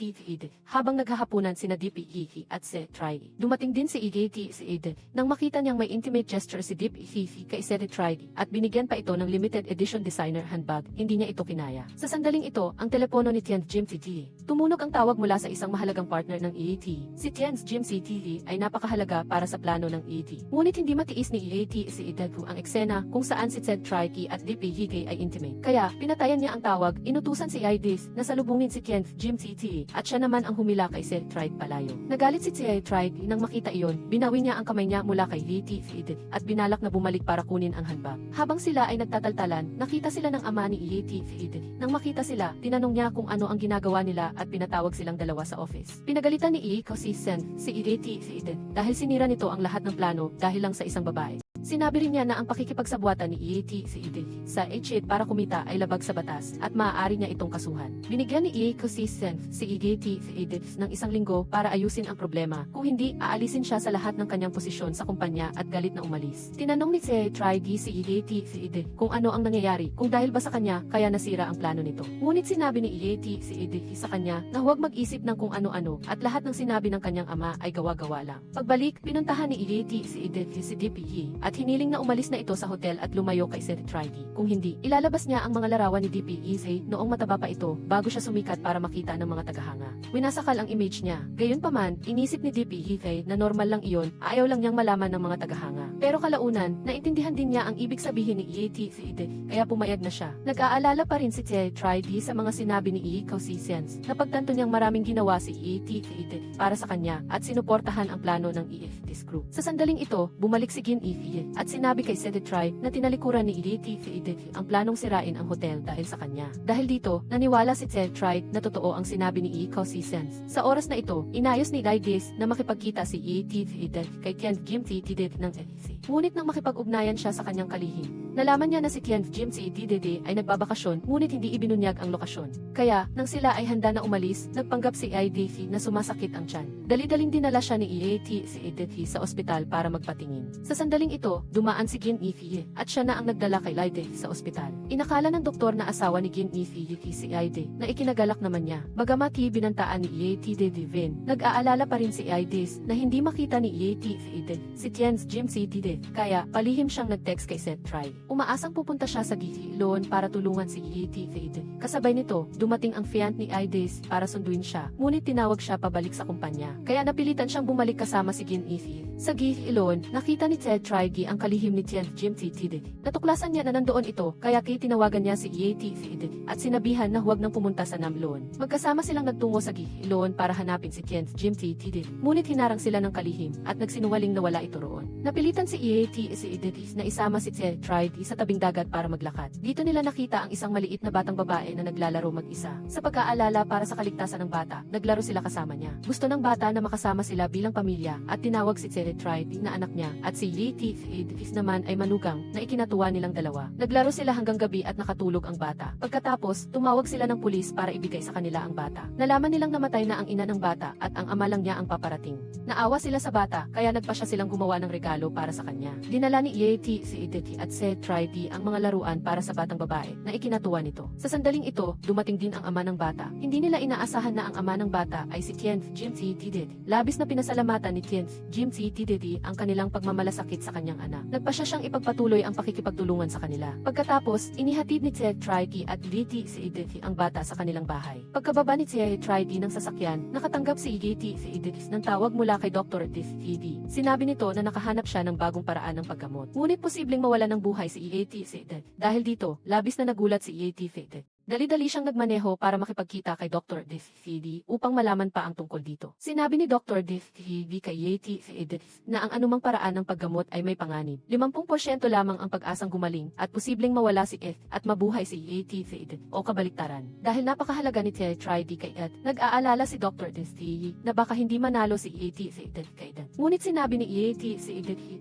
habang naghahapunan sina DP at Ted Tribe. Dumating din si Edith nang makita niyang may intimate gesture si DP kay Ted Tribe at binigyan pa ito ng limited edition designer handbag, hindi niya ito kinaya. Sa sandaling ito, ang telepono ni Tian's Gym City. Tumunog ang tawag mula sa isang mahalagang partner ng EAT. Si Tian's Gym City ay napakahalaga para sa plano ng EAT. Ngunit hindi matiis ni EAT si Edith ang eksena kung saan si Ted Tribe at DP ay intimate. Kaya, pinatayan niya ang tawag, inutusan si Edith na salubungin si Tian's Gym City at siya naman ang humila kay Ted Tribe palayo. Nagalit si Ted Tribe nang makita iyon, binawi niya ang kamay niya mula kay Edith at binalak na bumalik para kunin ang handbag. Habang sila ay nagtataltalan, nakita sila ng ama ni Edith. Nang makita sila, tinanong niya kung ano ang ginagawa nila at pinatawag silang dalawa sa office. Pinagalitan ni si Edith dahil sinira nito ang lahat ng plano dahil lang sa isang babae. Sinabi rin niya na ang pakikipagsabuatan ni Edith sa H-Chit para kumita ay labag sa batas at maaari niya itong kasuhan. Binigyan ni si Edith ng isang linggo para ayusin ang problema. Kung hindi, aalisin siya sa lahat ng kanyang posisyon sa kumpanya at galit na umalis. Tinanong ni Ted Tribe si Edith kung ano ang nangyayari, kung dahil ba sa kanya kaya nasira ang plano nito. Ngunit sinabi ni Edith sa kanya na huwag mag-isip ng kung ano-ano at lahat ng sinabi ng kanyang ama ay gawa-gawa lang. Pagbalik, pinuntahan ni Edith si DP at at hiniling na umalis na ito sa hotel at lumayo kay Sir Tridy. Kung hindi, ilalabas niya ang mga larawan ni DPEZ noong mataba pa ito bago siya sumikat para makita ng mga tagahanga. Winasakal ang image niya. Gayunpaman, inisip ni DPEZ na normal lang iyon, ayaw lang niyang malaman ng mga tagahanga. Pero kalaunan, naintindihan din niya ang ibig sabihin ni EATZ, kaya pumayag na siya. Nag-aalala pa rin si Sir Tridy sa mga sinabi ni Ikaw-Sens. Napagtanto niyang maraming ginawa si EATZ para sa kanya at sinuportahan ang plano ng EFT's group. Sa sandaling ito, bumalik si Gin Ify at sinabi kay Sir Tridy na tinalikuran ni EATZ ang planong sirain ang hotel dahil sa kanya. Dahil dito, naniwala si Sir Tridy na totoo ang sinabi ni Ikaw-Sens. Sa oras na ito, inayos ni Didis na makipagkita si EATZ kay Tian Jim TTD ng EFC. Ngunit nang makipag-ugnayan siya sa kanyang kalihim, nalaman niya na si Tian Jim TTD ay nagbabakasyon ngunit hindi ibinunyag ang lokasyon. Kaya, nang sila ay handa na umalis, nagpanggap si IDC na sumasakit ang tiyan. Dali-daling dinala siya ni EATZ sa ospital para magpatingin. Sa sandaling ito, dumaan si Gin Ify at siya na ang nagdala kay Lide sa ospital. Inakala ng doktor na asawa ni Gin Ify si Ide na ikinagalak naman niya. Bagamat binantaan ni EATZ Vin, nag-aalala pa rin si Idis na hindi makita ni EATZ si Tian's Jim TTD. Kaya, palihim siyang nag-text kay Seth Tridy. Umaasang pupunta siya sa Gihilon para tulungan si EATZ. Kasabay nito, dumating ang fiant ni Idis para sunduin siya, ngunit tinawag siya pabalik sa kumpanya. Kaya napilitan siyang bumalik kasama si Gin Ify. Sa Gihilon, nakita ni Seth Tridy ang kalihim ni Tian's Jim TTD. Natuklasan niya na nandoon ito, kaya tinawagan niya si EATZ at sinabihan na huwag nang pumunta sa Namlon. Magkasama silang nagtungo sa Gihilon para hanapin si Tian's Jim TTD. Ngunit hinarang sila ng kalihim at nagsinungaling na wala ito roon. Napilitan si EATZ na isama si Seth Tridy sa tabing dagat para maglakad. Dito nila nakita ang isang maliit na batang babae na naglalaro mag-isa. Sa pagkaalala para sa kaligtasan ng bata, naglaro sila kasama niya. Gusto ng bata na makasama sila bilang pamilya at tinawag si Seth Tridy na anak niya at si EATZ naman ay manugang na ikinatuwa nilang dalawa. Naglaro sila hanggang gabi at nakatulog ang bata. Pagkatapos, tumawag sila ng pulis para ibigay sa kanila ang bata. Nalaman nilang namatay na ang ina ng bata at ang ama lang niya ang paparating. Naawa sila sa bata kaya nagpasya silang gumawa ng regalo para sa kanya. Dinala ni EATZ at Seth Tridy ang mga laruan para sa batang babae na ikinatuwa nito. Sa sandaling ito, dumating din ang ama ng bata. Hindi nila inaasahan na ang ama ng bata ay si Tian Jim TTD. Labis na pinasalamatan ni Tian Jim TTD ang kanilang pagmamalasakit sa kanyang anak. Nagpasya siyang ipagpatuloy ang pakikipagtulungan sa kanila. Pagkatapos, inihatid ni Seth Tridy at EATZ ang bata sa kanilang bahay. Pagkababa ni Seth Tridy ng sasakyan, nakatanggap si EATZ ng tawag mula kay Dr. TTD. Sinabi nito na nakahanap siya ng bagong paraan ng paggamot. Ngunit posibleng mawala ng buhay si EATZ. Dahil dito, labis na nagulat si EATZ. Dali-dali siyang nagmaneho para makipagkita kay Dr. DTD upang malaman pa ang tungkol dito. Sinabi ni Dr. DTD kay EATZ na ang anumang paraan ng paggamot ay may panganib. 50% lamang ang pag-asang gumaling at posibleng mawala si F at mabuhay si EATZ o kabaliktaran. Dahil napakahalaga ni Seth Tridy kay Ed, nag-aalala si Dr. DTD na baka hindi manalo si EATZ kay Ed. Ngunit sinabi ni EATZ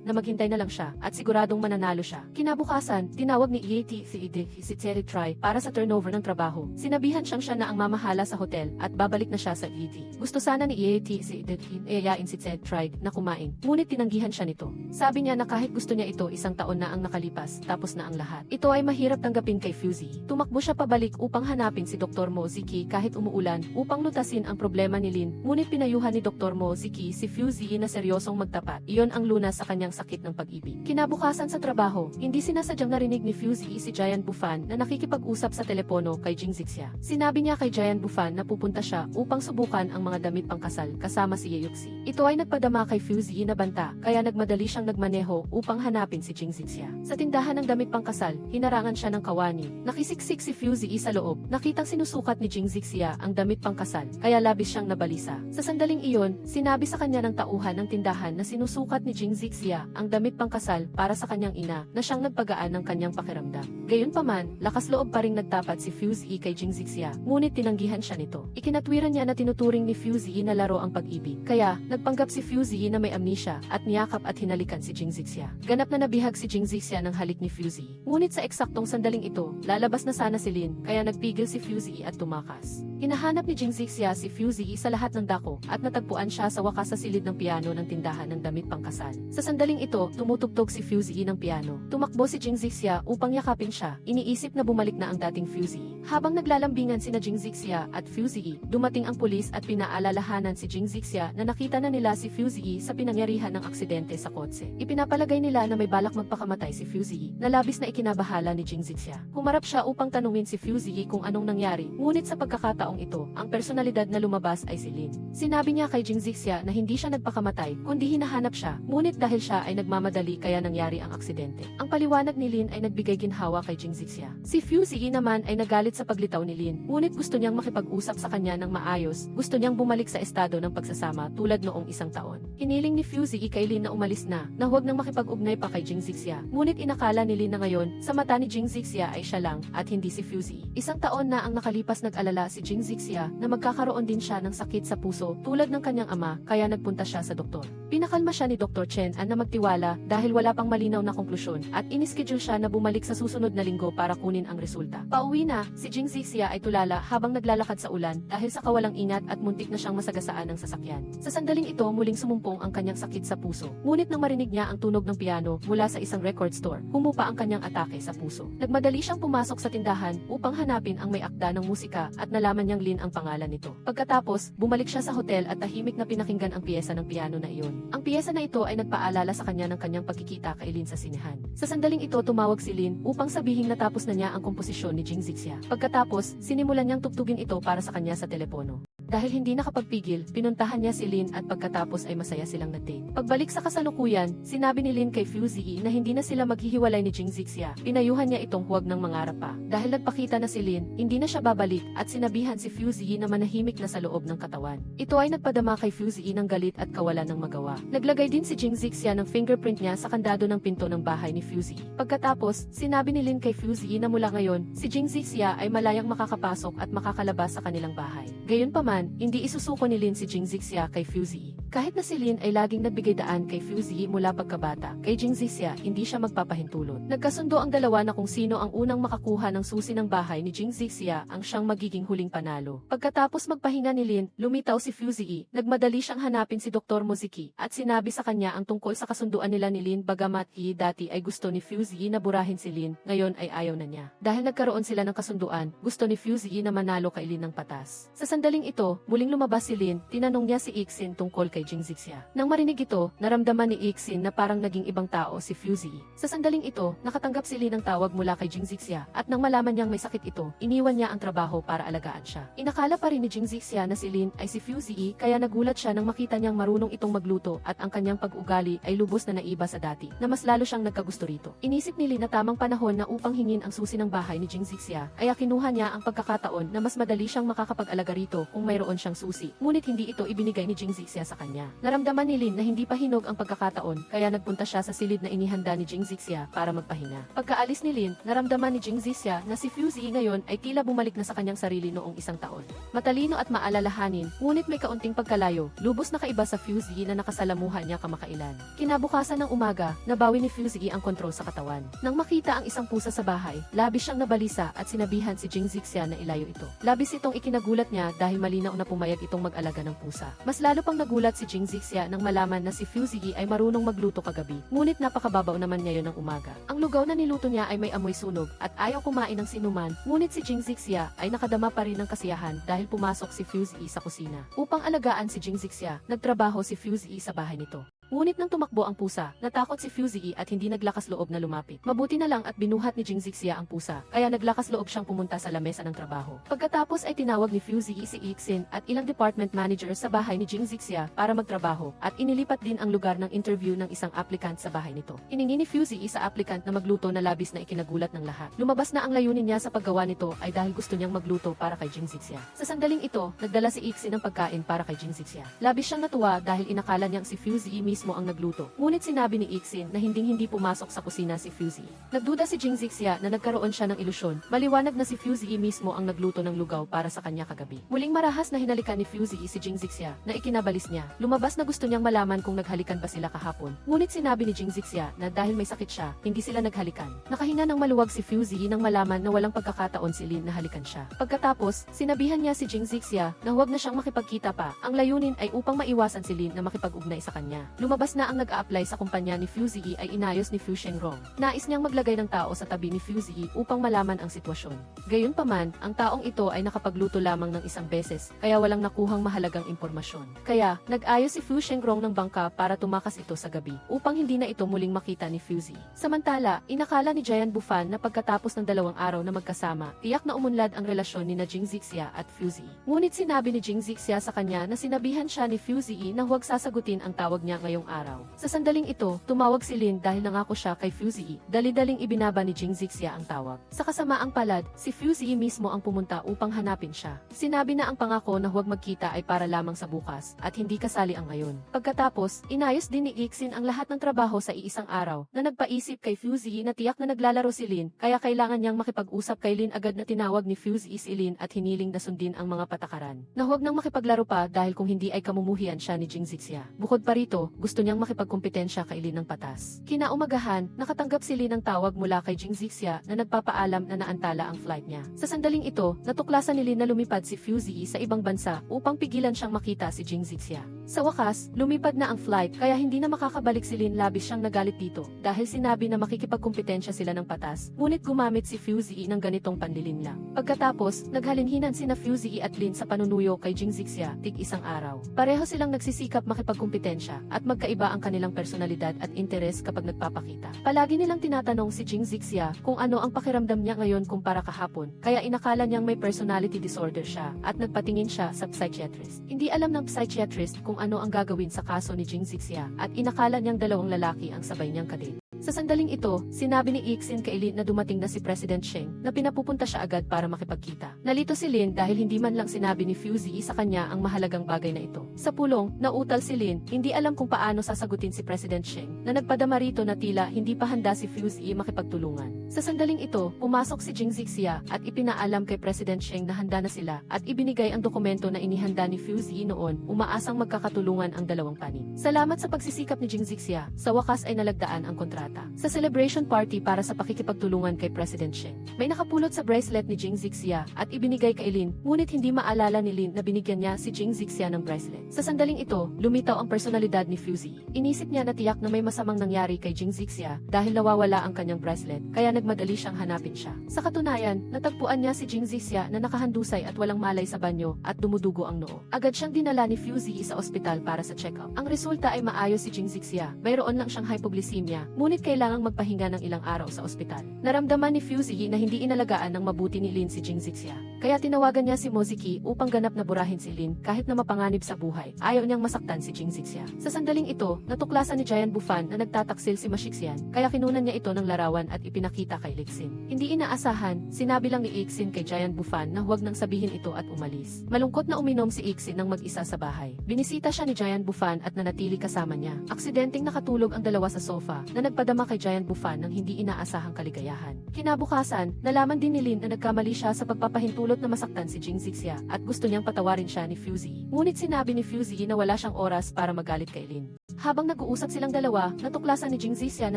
na maghintay na lang siya at siguradong mananalo siya. Kinabukasan, tinawag ni EATZ si Seth Tridy para sa turnover ng trabaho. Sinabihan siya na ang mamahala sa hotel at babalik na siya sa ET. Gusto sana ni EATZ ayayain si Seth Tridy na kumain, ngunit tinanggihan siya nito. Sabi niya na kahit gusto niya ito 1 taon na ang nakalipas, tapos na ang lahat. Ito ay mahirap tanggapin kay Fuzzy. Tumakbo siya pabalik upang hanapin si Dr. Moziki kahit umuulan upang lutasin ang problema ni Lin, ngunit pinayuhan ni Dr. Moziki si Fuzzy na seryosong magtapat. Iyon ang lunas sa kanyang sakit ng pag-ibig. Kinabukasan sa trabaho, hindi sinasadyang narinig ni Fuzzy si Giant Bufan na nakikipag-usap sa telepono kay Jing Zixia. Sinabi niya kay Giant Bufan na pupunta siya upang subukan ang mga damit pangkasal kasama si Yeyuxi. Ito ay nagpadama kay Fuzzy na banta, kaya nagmadali siyang nagmaneho upang hanapin si Jing Zixia. Sa tindahan ng damit pangkasal, hinarangan siya ng kawani. Nakisiksik si Fuzzy sa loob. Nakitang sinusukat ni Jing Zixia ang damit pangkasal, kaya labis siyang nabalisa. Sa sandaling iyon, sinabi sa kanya ng tauhan ng tindahan na sinusukat ni Jing Zixia ang damit pangkasal para sa kanyang ina na siyang nagpagaan ng kanyang pakiramdam. Gayunpaman, lakas loob pa ring nagtapat si Fuzzy kay Jing Zixia, ngunit tinanggihan siya nito. Ikinatwiran niya na tinuturing ni Fuzzy na laro ang pag-ibig. Kaya, nagpanggap si Fuzzy na may amnesia at niyakap at hinalikan si Jing Zixia. Ganap na nabihag si Jing Zixia ng halik ni Fuzzy. Ngunit sa eksaktong sandaling ito, lalabas na sana si Lin, kaya nagpigil si Fuzzy at tumakas. Hinahanap ni Jing Zixia si Fuzzy sa lahat ng dako at natagpuan siya sa wakas sa silid ng piano ng tindahan ng damit pangkasal. Sa sandaling ito, tumutugtog si Fuzzy ng piano. Tumakbo si Jing Zixia upang yakapin siya. Iniisip na bumalik na ang dating Fuzzy. Habang naglalambingan sina Jing Zixia at Fuzzy, dumating ang pulis at pinaalalahanan si Jing Zixia na nakita na nila si Fuzzy sa pinangyarihan ng aksidente sa kotse. Ipinapalagay nila na may balak magpakamatay si Fuzzy, na labis na ikinabahala ni Jing Zixia. Humarap siya upang tanungin si Fuzzy kung anong nangyari, ngunit sa pagkakataong ito, ang personalidad na lumabas ay si Lin. Sinabi niya kay Jing Zixia na hindi siya nagpakamatay, kundi hinahanap siya, ngunit dahil siya ay nagmamadali kaya nangyari ang aksidente. Ang paliwanag ni Lin ay nagbigay ginhawa kay Jing Zixia. Si Fuzzy naman ay nagalit sa paglitaw ni Lin, ngunit gusto niyang makipag-usap sa kanya ng maayos, gusto niyang bumalik sa estado ng pagsasama tulad noong 1 taon. Hiniling ni Fuzzy kay Lin na umalis na huwag nang makipag-ugnay pa kay Jing Zixia, ngunit inakala ni Lin na ngayon, sa mata ni Jing Zixia ay siya lang, at hindi si Fuzzy. 1 taon na ang nakalipas, nag-alala si Jing Zixia na magkakaroon din siya ng sakit sa puso tulad ng kanyang ama, kaya nagpunta siya sa doktor. Pinakalma siya ni Dr. Chen na magtiwala dahil wala pang malinaw na konklusyon at inischedule siya na bumalik sa susunod na linggo para kunin ang resulta. Pauwi na, si Jing Zixia ay tulala habang naglalakad sa ulan dahil sa kawalang ingat at muntik na siyang masagasaan ng sasakyan. Sa sandaling ito, muling sumumpong ang kanyang sakit sa puso. Ngunit nang marinig niya ang tunog ng piano mula sa isang record store, humupa ang kanyang atake sa puso. Nagmadali siyang pumasok sa tindahan upang hanapin ang may akda ng musika at nalaman niyang Lin ang pangalan nito. Pagkatapos, bumalik siya sa hotel at tahimik na pinakinggan ang piyesa ng piano na iyon. Ang piyesa na ito ay nagpaalala sa kanya ng kanyang pagkikita kay Lin sa sinehan. Sa sandaling ito, tumawag si Lin upang sabihing natapos na niya ang komposisyon ni Jing Zixia. Pagkatapos, sinimulan niyang tugtugin ito para sa kanya sa telepono. Dahil hindi nakapagpigil, pinuntahan niya si Lin at pagkatapos ay masaya silang nag-date. Pagbalik sa kasalukuyan, sinabi ni Lin kay Fuzzy na hindi na sila maghihiwalay ni Jing Zixia. Pinayuhan niya itong huwag nang mangarap pa. Dahil nagpakita na si Lin, hindi na siya babalik at sinabihan si Fuzzy na manahimik na sa loob ng katawan. Ito ay nagpadama kay Fuzzy ng galit at kawalan ng magawa. Naglagay din si Jing Zixia ng fingerprint niya sa kandado ng pinto ng bahay ni Fuzzy. Pagkatapos, sinabi ni Lin kay Fuzzy na mula ngayon, si Jing Zixia ay malayang makakapasok at makakalabas sa kanilang bahay. Gayunpaman, hindi isusuko ni Lin si Jing Zixia kay Fuzzy. Kahit na si Lin ay laging nagbigay daan kay Fuzzy mula pagkabata, kay Jing Zixia hindi siya magpapahintulot. Nagkasundo ang dalawa na kung sino ang unang makakuha ng susi ng bahay ni Jing Zixia ang siyang magiging huling panalo. Pagkatapos magpahinga ni Lin, lumitaw si Fuzzy. Nagmadali siyang hanapin si Dr. Moziki at sinabi sa kanya ang tungkol sa kasunduan nila ni Lin, bagamat dati ay gusto ni Fuzzy na burahin si Lin, ngayon ay ayaw na niya. Dahil nagkaroon sila ng kasunduan, gusto ni Fuzzy na manalo kay Lin ng patas. Sa sandaling ito, muling lumabas si Lin, tinanong niya si Ixin tungkol kay Jing Zixia. Nang marinig ito, naramdaman ni Ixin na parang naging ibang tao si Fuzzy. Sa sandaling ito, nakatanggap si Lin ng tawag mula kay Jing Zixia at nang malaman niyang may sakit ito, iniwan niya ang trabaho para alagaan siya. Inakala pa rin ni Jing Zixia na si Lin ay si Fuzzy, kaya nagulat siya nang makita niyang marunong itong magluto at ang kanyang pag-ugali ay lubos na naiba sa dati, na mas lalo siyang nagkagusto rito. Inisip ni Lin na tamang panahon na upang hingin ang susi ng bahay ni Jing Zixia, kaya kinuha niya ang pagkakataon na mas madali siyang makakapag-alaga rito kung mayroon siyang susi. Ngunit hindi ito ibinigay ni Jing Zixia sa kanya. Naramdaman ni Lin na hindi pa hinog ang pagkakataon, kaya nagpunta siya sa silid na inihanda ni Jing Zixia para magpahinga. Pagkaalis ni Lin, naramdaman ni Jing Zixia na si Fuzzy ngayon ay tila bumalik na sa kanyang sarili noong 1 taon. Matalino at maalalahanin, ngunit may kaunting pagkalayo, lubos na kaiba sa Fuzzy na nakasalamuhan niya kamakailan. Kinabukasan ng umaga, nabawi ni Fuzzy ang kontrol sa katawan. Nang makita ang isang pusa sa bahay, labis siyang nabalisa at sinabihan si Jing Zixia na ilayo ito. Labis itong ikinagulat niya dahil malinaw na pumayag itong mag-alaga ng pusa. Mas lalo pang nagulat si Jing Zixia nang malaman na si Fuzzy ay marunong magluto kagabi, ngunit napakababaw naman niya yon ng umaga. Ang lugaw na niluto niya ay may amoy sunog at ayaw kumain ng sinuman, ngunit si Jing Zixia ay nakadama pa rin ng kasiyahan dahil pumasok si Fuzzy sa kusina. Upang alagaan si Jing Zixia, nagtrabaho si Fuzzy sa bahay nito. Ngunit nang tumakbo ang pusa, natakot si Fuzzy at hindi naglakas loob na lumapit. Mabuti na lang at binuhat ni Jing Zixia ang pusa, kaya naglakas loob siyang pumunta sa lamesa ng trabaho. Pagkatapos ay tinawag ni Fuzzy si Ixin at ilang department manager sa bahay ni Jing Zixia para magtrabaho at inilipat din ang lugar ng interview ng isang applicant sa bahay nito. Hiningi ni Fuzzy sa applicant na magluto na labis na ikinagulat ng lahat. Lumabas na ang layunin niya sa paggawa nito ay dahil gusto niyang magluto para kay Jing Zixia. Sa sandaling ito, nagdala si Ixin ng pagkain para kay Jing Zixia. Labis siyang natuwa dahil inakala niyang si Fuzzy mismo mismo ang nagluto. Ngunit sinabi ni Ixin na hinding-hindi pumasok sa kusina si Fuzzy. Nagduda si Jing Zixia na nagkaroon siya ng ilusyon. Maliwanag na si Fuzzy mismo ang nagluto ng lugaw para sa kanya kagabi. Muling marahas na hinalikan ni Fuzzy si Jing Zixia na ikinabalis niya. Lumabas na gusto niyang malaman kung naghalikan ba sila kahapon. Ngunit sinabi ni Jing Zixia na dahil may sakit siya, hindi sila naghalikan. Nakahinga ng maluwag si Fuzzy nang malaman na walang pagkakataon si Lin na halikan siya. Pagkatapos, sinabihan niya si Jing Zixia na huwag na siyang makipagkita pa. Ang layunin ay upang maiwasan si Lin na makipag-ugnay sa kanya. Lumabas na ang nag-a-apply sa kumpanya ni Fuzzy ay inayos ni Fu Shengrong. Nais niyang maglagay ng tao sa tabi ni Fuzzy upang malaman ang sitwasyon. Gayunpaman, ang taong ito ay nakapagluto lamang ng isang beses, kaya walang nakuhang mahalagang impormasyon. Kaya, nag-ayos si Fu Shengrong ng bangka para tumakas ito sa gabi, upang hindi na ito muling makita ni Fuzzy. Samantala, inakala ni Jian Bufan na pagkatapos ng 2 araw na magkasama, tiyak na umunlad ang relasyon ni Jing Zixia at Fuzzy. Ngunit sinabi ni Jing Zixia sa kanya na sinabihan siya ni Fuzzy na huwag sasagutin ang tawag niya ngayong araw. Sa sandaling ito, tumawag si Lin dahil nangako siya kay Fuzzy. Dali-daling ibinaba ni Jing Zixia ang tawag. Sa kasamaang palad, si Fuzzy mismo ang pumunta upang hanapin siya. Sinabi na ang pangako na huwag magkita ay para lamang sa bukas at hindi kasali ang ngayon. Pagkatapos, inayos din ni Ixin ang lahat ng trabaho sa iisang araw na nagpaisip kay Fuzzy na tiyak na naglalaro si Lin kaya kailangan niyang makipag-usap kay Lin agad na tinawag ni Fuzzy si Lin at hiniling na sundin ang mga patakaran. Na huwag nang makipaglaro pa dahil kung hindi ay kamumuhian siya ni Jing Zixia. Bukod pa rito, gusto niyang makipagkumpetensya kay Lin ng patas. Kinaumagahan, nakatanggap si Lin ng tawag mula kay Jing Zixia na nagpapaalam na naantala ang flight niya. Sa sandaling ito, natuklasan ni Lin na lumipad si Fuzzy sa ibang bansa upang pigilan siyang makita si Jing Zixia. Sa wakas, lumipad na ang flight kaya hindi na makakabalik si Lin, labis siyang nagalit dito dahil sinabi na makikipagkumpetensya sila ng patas, ngunit gumamit si Fuzzy ng ganitong panlilinlang. Pagkatapos, naghalinhinan sina Fuzzy at Lin sa panunuyo kay Jing Zixia tig-isang araw. Pareho silang nagsisikap makipagkumpetensya at magkaiba ang kanilang personalidad at interes kapag nagpapakita. Palagi nilang tinatanong si Jing Zixia kung ano ang pakiramdam niya ngayon kumpara kahapon, kaya inakala niyang may personality disorder siya at nagpatingin siya sa psychiatrist. Hindi alam ng psychiatrist kung ano ang gagawin sa kaso ni Jing Zixia at inakala niyang 2 lalaki ang sabay niyang kadate. Sa sandaling ito, sinabi ni Ixin kay Lin na dumating na si President Sheng na pinapupunta siya agad para makipagkita. Nalito si Lin dahil hindi man lang sinabi ni Fuzzy sa kanya ang mahalagang bagay na ito. Sa pulong, nautal si Lin, hindi alam kung paano sasagutin si President Sheng na nagpadama rito na tila hindi pa handa si Fuzzy makipagtulungan. Sa sandaling ito, pumasok si Jing Zixia at ipinaalam kay President Sheng na handa na sila at ibinigay ang dokumento na inihanda ni Fuzzy noon, umaasang magkakatulungan ang 2 panig. Salamat sa pagsisikap ni Jing Zixia, sa wakas ay nalagdaan ang kontrata. Sa celebration party para sa pakikipagtulungan kay President Sheng. May nakapulot sa bracelet ni Jing Zixia at ibinigay kay Lin, ngunit hindi maalala ni Lin na binigyan niya si Jing Zixia ng bracelet. Sa sandaling ito, lumitaw ang personalidad ni Fuzzy. Inisip niya na tiyak na may masamang nangyari kay Jing Zixia dahil nawawala ang kanyang bracelet, kaya nagmadali siyang hanapin siya. Sa katunayan, natagpuan niya si Jing Zixia na nakahandusay at walang malay sa banyo at dumudugo ang noo. Agad siyang dinala ni Fuzzy sa ospital para sa check-up. Ang resulta ay maayos si Jing Zixia, mayroon lang siyang hypoglycemia, ngunit kailangang magpahinga ng ilang araw sa ospital. Naramdaman ni Fuzzy na hindi inalagaan ng mabuti ni Lin si Jing Zixia. Kaya tinawagan niya si Moziki upang ganap na burahin si Lin kahit na mapanganib sa buhay. Ayaw niyang masaktan si Jing Zixia. Sa sandaling ito, natuklasan ni Jian Bufan na nagtataksil si Mashixian, kaya kinunan niya ito ng larawan at ipinakita kay Lixin. Hindi inaasahan, sinabi lang ni Ixin kay Jian Bufan na huwag nang sabihin ito at umalis. Malungkot na uminom si Ixin ng mag-isa sa bahay. Binisita siya ni Jian Bufan at nanatili kasama niya. Aksidenteng nakatulog ang 2 sa sofa na nagpadama kay Jian Bufan ng hindi inaasahang kaligayahan. Kinabukasan, nalaman din ni Lin na nagkamali siya sa pagpapahintulot na masaktan si Jing Zixia at gusto niyang patawarin siya ni Fuzzy. Ngunit sinabi ni Fuzzy na wala siyang oras para magalit kay Lin. Habang nag-uusap silang dalawa, natuklasan ni Jing Zixia na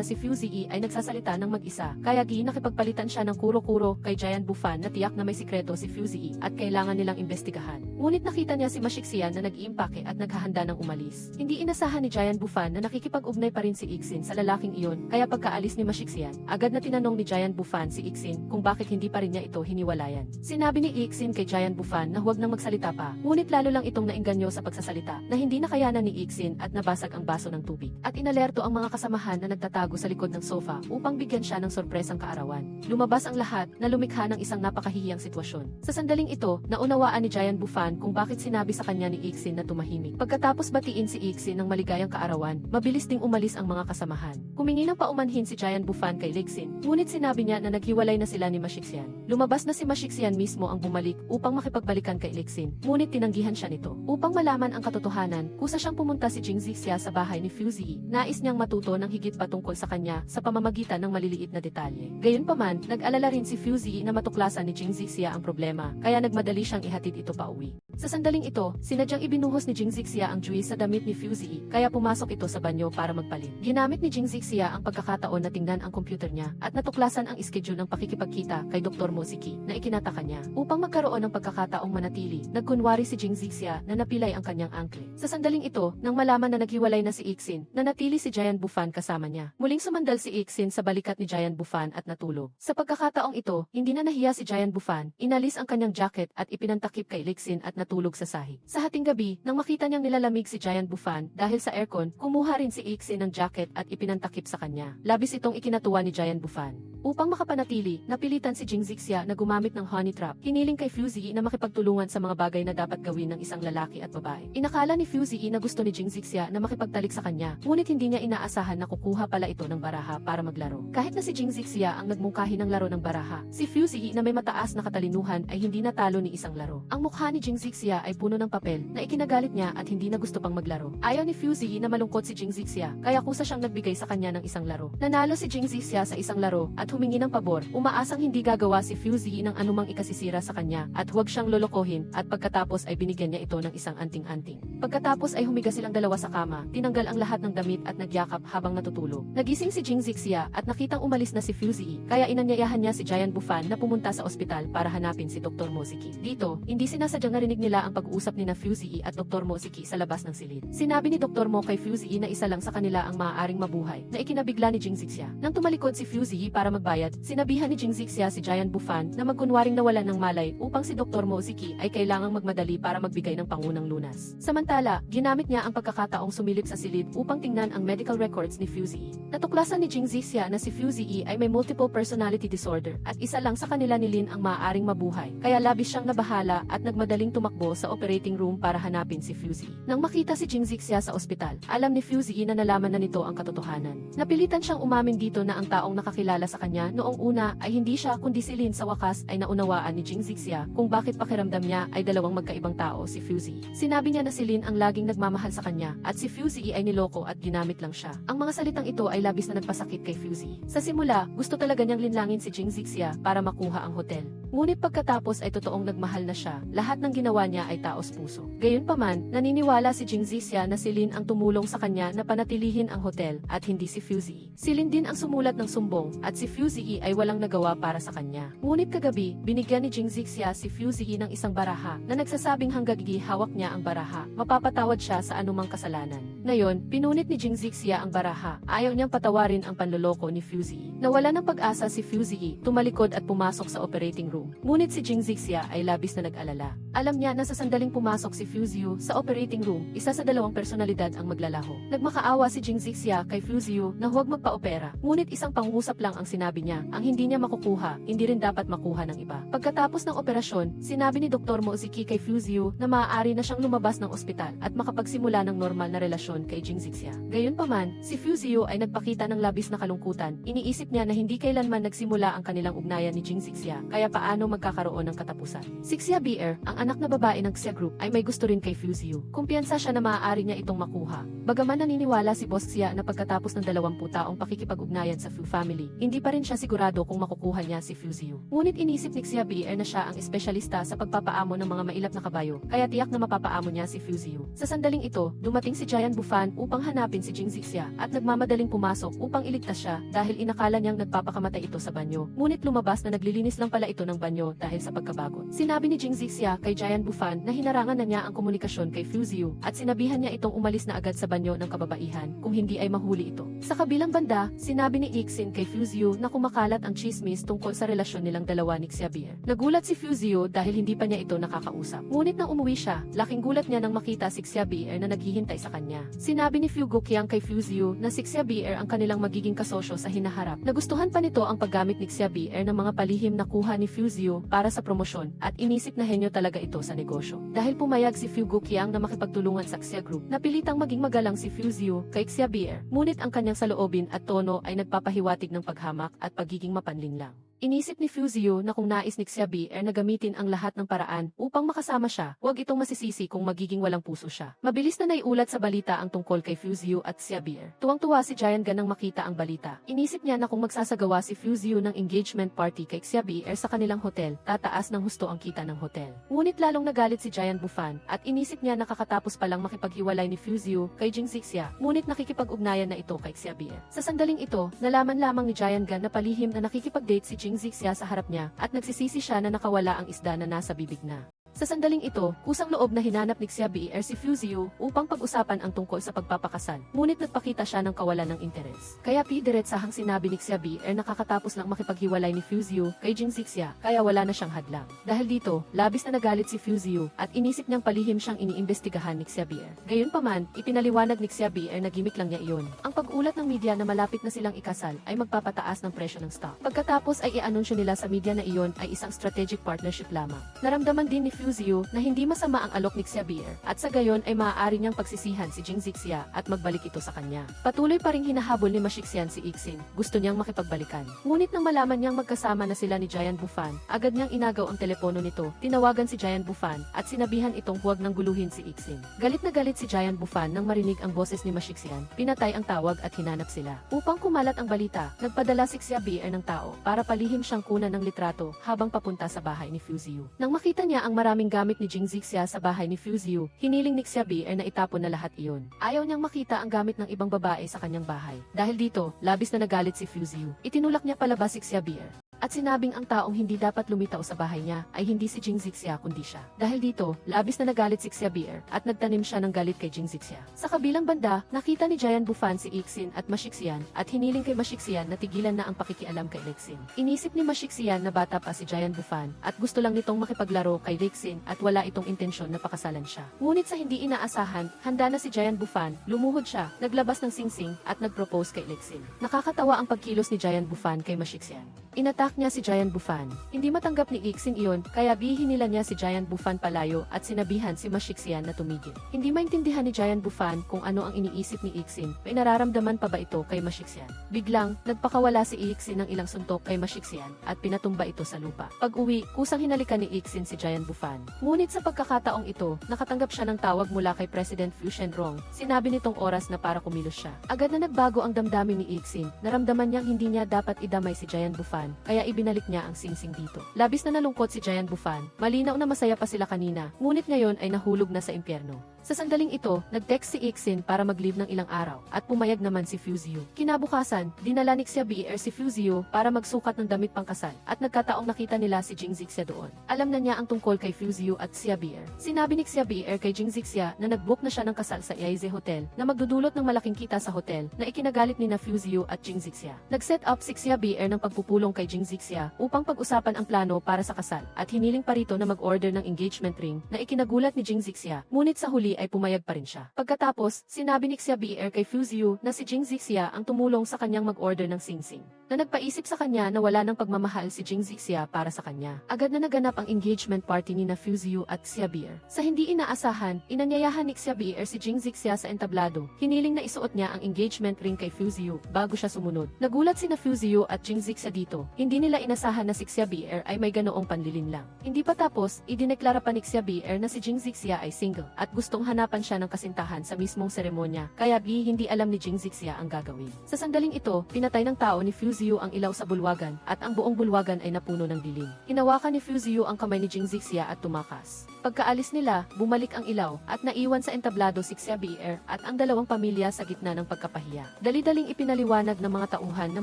si Fuzzy ay nagsasalita ng mag-isa, kaya nakipagpalitan siya ng kuro-kuro kay Jian Bufan na tiyak na may sikreto si Fuzzy at kailangan nilang imbestigahan. Ngunit nakita niya si Mashixian na nag-iimpake at naghahanda ng umalis. Hindi inasahan ni Jian Bufan na nakikipag-ugnay pa rin si Ixin sa lalaking iyon, kaya pagkaalis ni Mashixian, agad na tinanong ni Jian Bufan si Ixin kung bakit hindi pa rin niya ito hiniwalayan. Sinabi ni Ixin kay Jian Bufan na huwag nang magsalita pa, ngunit lalo lang itong naengganyo sa pagsasalita na hindi nakayanan ni Ixin at nabasag ang baso ng tubig. At inalerto ang mga kasamahan na nagtatago sa likod ng sofa upang bigyan siya ng sorpresang kaarawan. Lumabas ang lahat na lumikha ng isang napakahihiyang sitwasyon. Sa sandaling ito, naunawaan ni Jian Bufan kung bakit sinabi sa kanya ni Ixin na tumahimik. Pagkatapos batiin si Ixin ng maligayang kaarawan, mabilis ding umalis ang mga kasamahan. Humingi ng paumanhin si Jian Bufan kay Lixin, ngunit sinabi niya na naghiwalay na sila ni Mashixian. Lumabas na si Mashixian mismo ang bumalik upang makipagbalikan kay Lixin, ngunit tinanggihan siya nito. Upang malaman ang katotohanan, kusa siyang pumunta si Jing Zixia sa sa bahay ni Fuzzy, nais niyang matuto ng higit pa tungkol sa kanya sa pamamagitan ng maliliit na detalye. Gayunpaman, nag-alala rin si Fuzzy na matuklasan ni Jing Zixia ang problema, kaya nagmadali siyang ihatid ito pauwi. Sa sandaling ito, sinadyang ibinuhos ni Jing Zixia ang juice sa damit ni Fuzzy, kaya pumasok ito sa banyo para magpalit. Ginamit ni Jing Zixia ang pagkakataon na tingnan ang computer niya at natuklasan ang schedule ng pakikipagkita kay Dr. Moziki na ikinataka niya. Upang magkaroon ng pagkakataong manatili, nagkunwari si Jing Zixia na napilay ang kanyang angkle. Sa sandaling ito, nang malaman na naghiwalay na si Ixin, nanatili si Giant Bufan kasama niya. Muling sumandal si Ixin sa balikat ni Giant Bufan at natulog. Sa pagkakataong ito, hindi na nahiya si Giant Bufan, inalis ang kanyang jacket at ipinantakip kay Ixin at natulog sa sahig. Sa hating gabi, nang makita niyang nilalamig si Giant Bufan dahil sa aircon, kumuha rin si Ixin ng jacket at ipinantakip sa kanya. Labis itong ikinatuwa ni Giant Bufan. Upang makapanatili, napilitan si Jing Zixia na gumamit ng honey trap. Hiniling kay Fuzzy na makipagtulungan sa mga bagay na dapat gawin ng isang lalaki at babae. Inakala ni Fuzzy na gusto ni Jing Zixia na makipagtalik sa kanya, ngunit hindi niya inaasahan na kukuha pala ito ng baraha para maglaro. Kahit na si Jing Zixia ang nagmungkahi ng laro ng baraha, si Fuzzy na may mataas na katalinuhan ay hindi natalo ni isang laro. Ang mukha ni Jing Zixia ay puno ng papel na ikinagalit niya at hindi na gusto pang maglaro. Ayaw ni Fuzzy na malungkot si Jing Zixia, kaya kusa siyang nagbigay sa kanya ng isang laro. Nanalo si Jing Zixia sa isang laro at humingi ng pabor, umaasang hindi gagawa si Fuzzy ng anumang ikasisira sa kanya at huwag siyang lolokohin at pagkatapos ay binigyan niya ito ng isang anting-anting. Pagkatapos ay humiga silang dalawa sa kama, tinanggal ang lahat ng damit at nagyakap habang natutulog. Nagising si Jing Zixia at nakitang umalis na si Fuzzy, kaya inanyayahan niya si Giant Bufan na pumunta sa ospital para hanapin si Dr. Moziki. Dito, hindi sinasadyang narinig nila ang pag-uusap ni na Fuzzy at Dr. Moziki sa labas ng silid. Sinabi ni Dr. Mo kay Fuzzy na isa lang sa kanila ang maaaring mabuhay, na ikinabigla ni Jing Zixia. Nang tumalikod si Fuzzy para magbayad, sinabihan ni Jing Zixia si Giant Bufan na magkunwaring nawalan ng malay upang si Dr. Moziki ay kailangang magmadali para magbigay ng pangunang lunas. Samantala, ginamit niya ang pagkakataong sumilip sa silid upang tingnan ang medical records ni Fuzzy. Natuklasan ni Jing Zixia na si Fuzzy ay may multiple personality disorder at isa lang sa kanila ni Lin ang maaaring mabuhay, kaya labis siyang nabahala at nagmadaling tumakbo sa operating room para hanapin si Fuzzy. Nang makita si Jing Zixia sa ospital, alam ni Fuzzy na nalaman na nito ang katotohanan. Napilitan siyang umamin dito na ang taong nakakilala sa kanya noong una ay hindi siya kundi si Lin. Sa wakas ay naunawaan ni Jing Zixia kung bakit pakiramdam niya ay dalawang magkaibang tao si Fuzzy. Sinabi niya na si Lin ang laging nagmamahal sa kanya at si Fuzzy ay niloko at ginamit lang siya. Ang mga salitang ito ay labis na nagpasakit kay Fuzzy. Sa simula, gusto talaga niyang linlangin si Jing Zixia para makuha ang hotel. Ngunit pagkatapos ay totoong nagmahal na siya, lahat ng ginawa niya ay taos puso. Gayunpaman, naniniwala si Jing Zixia na si Lin ang tumulong sa kanya na panatilihin ang hotel at hindi si Fuzzy. Si Lin din ang sumulat ng sumbong at si Fuzzy ay walang nagawa para sa kanya. Ngunit kagabi, binigyan ni Jing Zixia si Fuzzy ng isang baraha na nagsasabing hanggang hawak niya ang baraha, mapapatawad siya sa anumang kasalanan. Ngayon, pinunit ni Jing Zixia ang baraha, ayaw niyang patawarin ang panloloko ni Fuzzy. Nawala ng pag-asa si Fuzzy, tumalikod at pumasok sa operating room. Ngunit si Jing Zixia ay labis na nag-alala. Alam niya na sa sandaling pumasok si Fuzzy sa operating room, isa sa dalawang personalidad ang maglalaho. Nagmakaawa si Jing Zixia kay Fuzzy na huwag magpa-opera, ngunit isang pangusap lang ang sinabi niya, ang hindi niya makukuha, hindi rin dapat makuha ng iba. Pagkatapos ng operasyon, sinabi ni Dr. Moziki kay Fuzzy na maaari na siyang lumabas ng ospital at makapagsimula ng normal na relasyon kay Jing Zixia. Gayunpaman, si Fuzzy ay nagpakita ng labis na kalungkutan. Iniisip niya na hindi kailanman nagsimula ang kanilang ugnayan ni Jing Zixia, kaya paano magkakaroon ng katapusan. Zixia Beer, ang anak na babae ng Xia Group, ay may gusto rin kay Fuzzy. Kumpiyansa siya na maaari niya itong makuha. Bagaman naniniwala si Boss Xia na pagkatapos ng 20 taong pakikipag-ugnayan sa Fu family, hindi pa rin siya sigurado kung makukuha niya si Fuzzy. Ngunit inisip ni Xia Beer na siya ang espesyalista sa pagpapaamo ng mga mailap na kabayo, kaya tiyak na mapapaamo niya si Fuzzy. Sa sandaling ito, dumating si Giant Bufan upang hanapin si Jing Zixia at nagmamadaling pumasok upang iligtas siya dahil inakala niyang nagpapakamatay ito sa banyo. Ngunit lumabas na naglilinis lang pala ito ng banyo dahil sa pagkabagot. Sinabi ni Jing Zixia kay Giant Bufan na hinarangan na niya ang komunikasyon kay Fuzzy at sinabihan niya itong umalis na agad sa banyo ng kababaihan kung hindi ay mahuli ito. Sa kabilang banda, sinabi ni Ixin kay Fuzzy na kumakalat ang chismis tungkol sa relasyon nilang dalawa ni Xia Beer. Nagulat si Fuzzy dahil hindi pa niya ito nakakausap. Ngunit nang umuwi siya, laking gulat niya nang makita si Xia Beer na naghihintay sa kanya. Sinabi ni Fu Guoqiang kay Fuzzy na si Xia Beer ang kanilang magiging kasosyo sa hinaharap. Nagustuhan pa nito ang paggamit ni Xia Beer ng mga palihim na kuha ni Fuzzy para sa promosyon at inisip na henyo talaga ito sa negosyo. Dahil pumayag si Fu Guoqiang na makipagtulungan sa Xia Group, napilitang maging magalang si Fuzzy kay Xia Beer, ngunit ang kanyang saloobin at tono ay nagpapahiwatig ng paghamak at pagiging mapanlinlang. Inisip ni Fuzio na kung nais ni Xiaobi na gamitin ang lahat ng paraan upang makasama siya, huwag itong masisisi kung magiging walang puso siya. Mabilis na naiulat sa balita ang tungkol kay Fuzio at Xiaobi. Tuwang-tuwa si Jian Gan nang makita ang balita. Inisip niya na kung magsasagawa si Fuzio ng engagement party kay Xiaobi sa kanilang hotel, tataas ng husto ang kita ng hotel. Ngunit lalong nagalit si Jian Bufan at inisip niya na kakatapos palang makipaghiwalay ni Fuzio kay Jing Zixia, ngunit nakikipag-ugnayan na ito kay Xiaobi. Sa sandaling ito, nalaman lamang ni Jian Gan na palihim na nakikipag-date si Jing Zixia sa harap niya at nagsisisi siya na nakawala ang isda na nasa bibig na. Sa sandaling ito, kusang loob na hinanap ni Xiaobi si Fuzio upang pag-usapan ang tungkol sa pagpapakasal. Ngunit nagpakita siya ng kawalan ng interes. Kaya diretsahang sinabi ni Xiaobi nakakatapos lang makipaghiwalay ni Fuzio kay Jing Zixia, kaya wala na siyang hadlang. Dahil dito, labis na nagalit si Fuzio at inisip niyang palihim siyang iniimbestigahan ni Xiaobi. Gayunpaman, ipinaliwanag ni Xiaobi na gimik lang niya iyon. Ang pag-ulat ng media na malapit na silang ikasal ay magpapataas ng presyo ng stock. Pagkatapos ay i-anunsyo nila sa media na iyon ay isang strategic partnership lamang. Naramdaman din ni Fuzio na hindi masama ang alok ni Xiaobi at sa gayon ay maaari niyang pagsisihan si Jing Zixia at magbalik ito sa kanya. Patuloy pa ring hinahabol ni Ma Shixian si Ixin, gusto niyang makipagbalikan. Ngunit nang malaman niyang magkasama na sila ni Jian Bufan, agad niyang inagaw ang telepono nito, tinawagan si Jian Bufan at sinabihan itong huwag nang guluhin si Ixin. Galit na galit si Jian Bufan nang marinig ang boses ni Ma Shixian, pinatay ang tawag at hinanap sila. Upang kumalat ang balita, nagpadala si Xiaobi ng tao para palihim siyang kunan ng litrato habang papunta sa bahay ni Fuzio. Nang makita niya ang maraming gamit ni Jing Zixia sa bahay ni Fuzio, hiniling ni Xiaobi na itapon na lahat iyon. Ayaw niyang makita ang gamit ng ibang babae sa kanyang bahay. Dahil dito, labis na nagalit si Fuzio. Itinulak niya palabas si Xiaobi at sinabing ang taong hindi dapat lumitaw sa bahay niya ay hindi si Jing Zixia kundi siya. Dahil dito, labis na nagalit si Xiaobi at nagtanim siya ng galit kay Jing Zixia. Sa kabilang banda, nakita ni Jian Bufan si Ixin at Ma Shixian at hiniling kay Ma Shixian na tigilan na ang pakikialam kay Lexin. Inisip ni Ma Shixian na bata pa si Jian Bufan at gusto lang nitong makipaglaro kay Lexin at wala itong intensyon na pakasalan siya. Ngunit sa hindi inaasahan, handa na si Jian Bufan, lumuhod siya, naglabas ng singsing at nagpropose kay Lexin. Nakakatawa ang pagkilos ni Jian Bufan kay Ma Shixian. Inatak niya si Jian Bufan. Hindi matanggap ni Ixin iyon, kaya bihinilan niya si Jian Bufan palayo at sinabihan si Ma Shixian na tumigil. Hindi maintindihan ni Jian Bufan kung ano ang iniisip ni Ixin, may nararamdaman pa ba ito kay Ma Shixian. Biglang, nagpakawala si Ixin ng ilang suntok kay Ma Shixian at pinatumba ito sa lupa. Pag-uwi, kusang hinalikan ni Ixin si Jian Bufan. Ngunit sa pagkakataong ito, nakatanggap siya ng tawag mula kay President Fu Shenrong. Sinabi nitong oras na para kumilos siya. Agad na nagbago ang damdamin ni Ixin, naramdaman niyang hindi niya dapat idamay si Jian Bufan, kaya ibinalik niya ang singsing dito. Labis na nalungkot si Jian Bufan, malinaw na masaya pa sila kanina, ngunit ngayon ay nahulog na sa impyerno. Sa sandaling ito, nag-text si Ixin para mag-leave ng ilang araw, at pumayag naman si Fuzio. Kinabukasan, dinala ni Xiaobi si Fuzio para magsukat ng damit pangkasal, at nagkataong nakita nila si Jing Zixia doon. Alam na niya ang tungkol kay Fuzio at Xiaobi. Sinabi ni Xiaobi kay Jing Zixia na nag-book na siya ng kasal sa Yaize Hotel, na magdudulot ng malaking kita sa hotel, na ikinagalit ni na Fuzio at Jing Zixia. Nag-set up si Xiaobi ng pagpupulong kay Jing Zixia upang pag-usapan ang plano para sa kasal, at hiniling pa rito na mag-order ng engagement ring na ikinagulat ni Jing Zixia, ngunit sa huli ay pumayag pa rin siya. Pagkatapos, sinabi ni Xiaobi kay Fuzio na si Jing Zixia ang tumulong sa kanyang mag-order ng singsing, na nagpaisip sa kanya na wala ng pagmamahal si Jing Zixia para sa kanya. Agad na naganap ang engagement party ni na Fuzio at Xiaobi. Sa hindi inaasahan, inanyayahan ni Xiaobi si Jing Zixia sa entablado. Hiniling na isuot niya ang engagement ring kay Fuzio bago siya sumunod. Nagulat si na Fuzio at Jing Zixia dito. Hindi nila inasahan na si Xiaobi ay may ganoong panlilinlang. Hindi pa tapos, idineklara pa ni Xiaobi na si Jing Zixia ay single at gustong hanapan siya ng kasintahan sa mismong seremonya, kaya hindi alam ni Jing Zixia ang gagawin. Sa sandaling ito, pinatay ng tao ni Fuzio ang ilaw sa bulwagan at ang buong bulwagan ay napuno ng dilim. Hinawakan ni Fuzio ang kamay ni Jing Zixia at tumakas. Pagkaalis nila, bumalik ang ilaw at naiwan sa entablado si Xiaobi at ang dalawang pamilya sa gitna ng pagkapahiya. Dali-daling ipinaliwanag ng mga tauhan na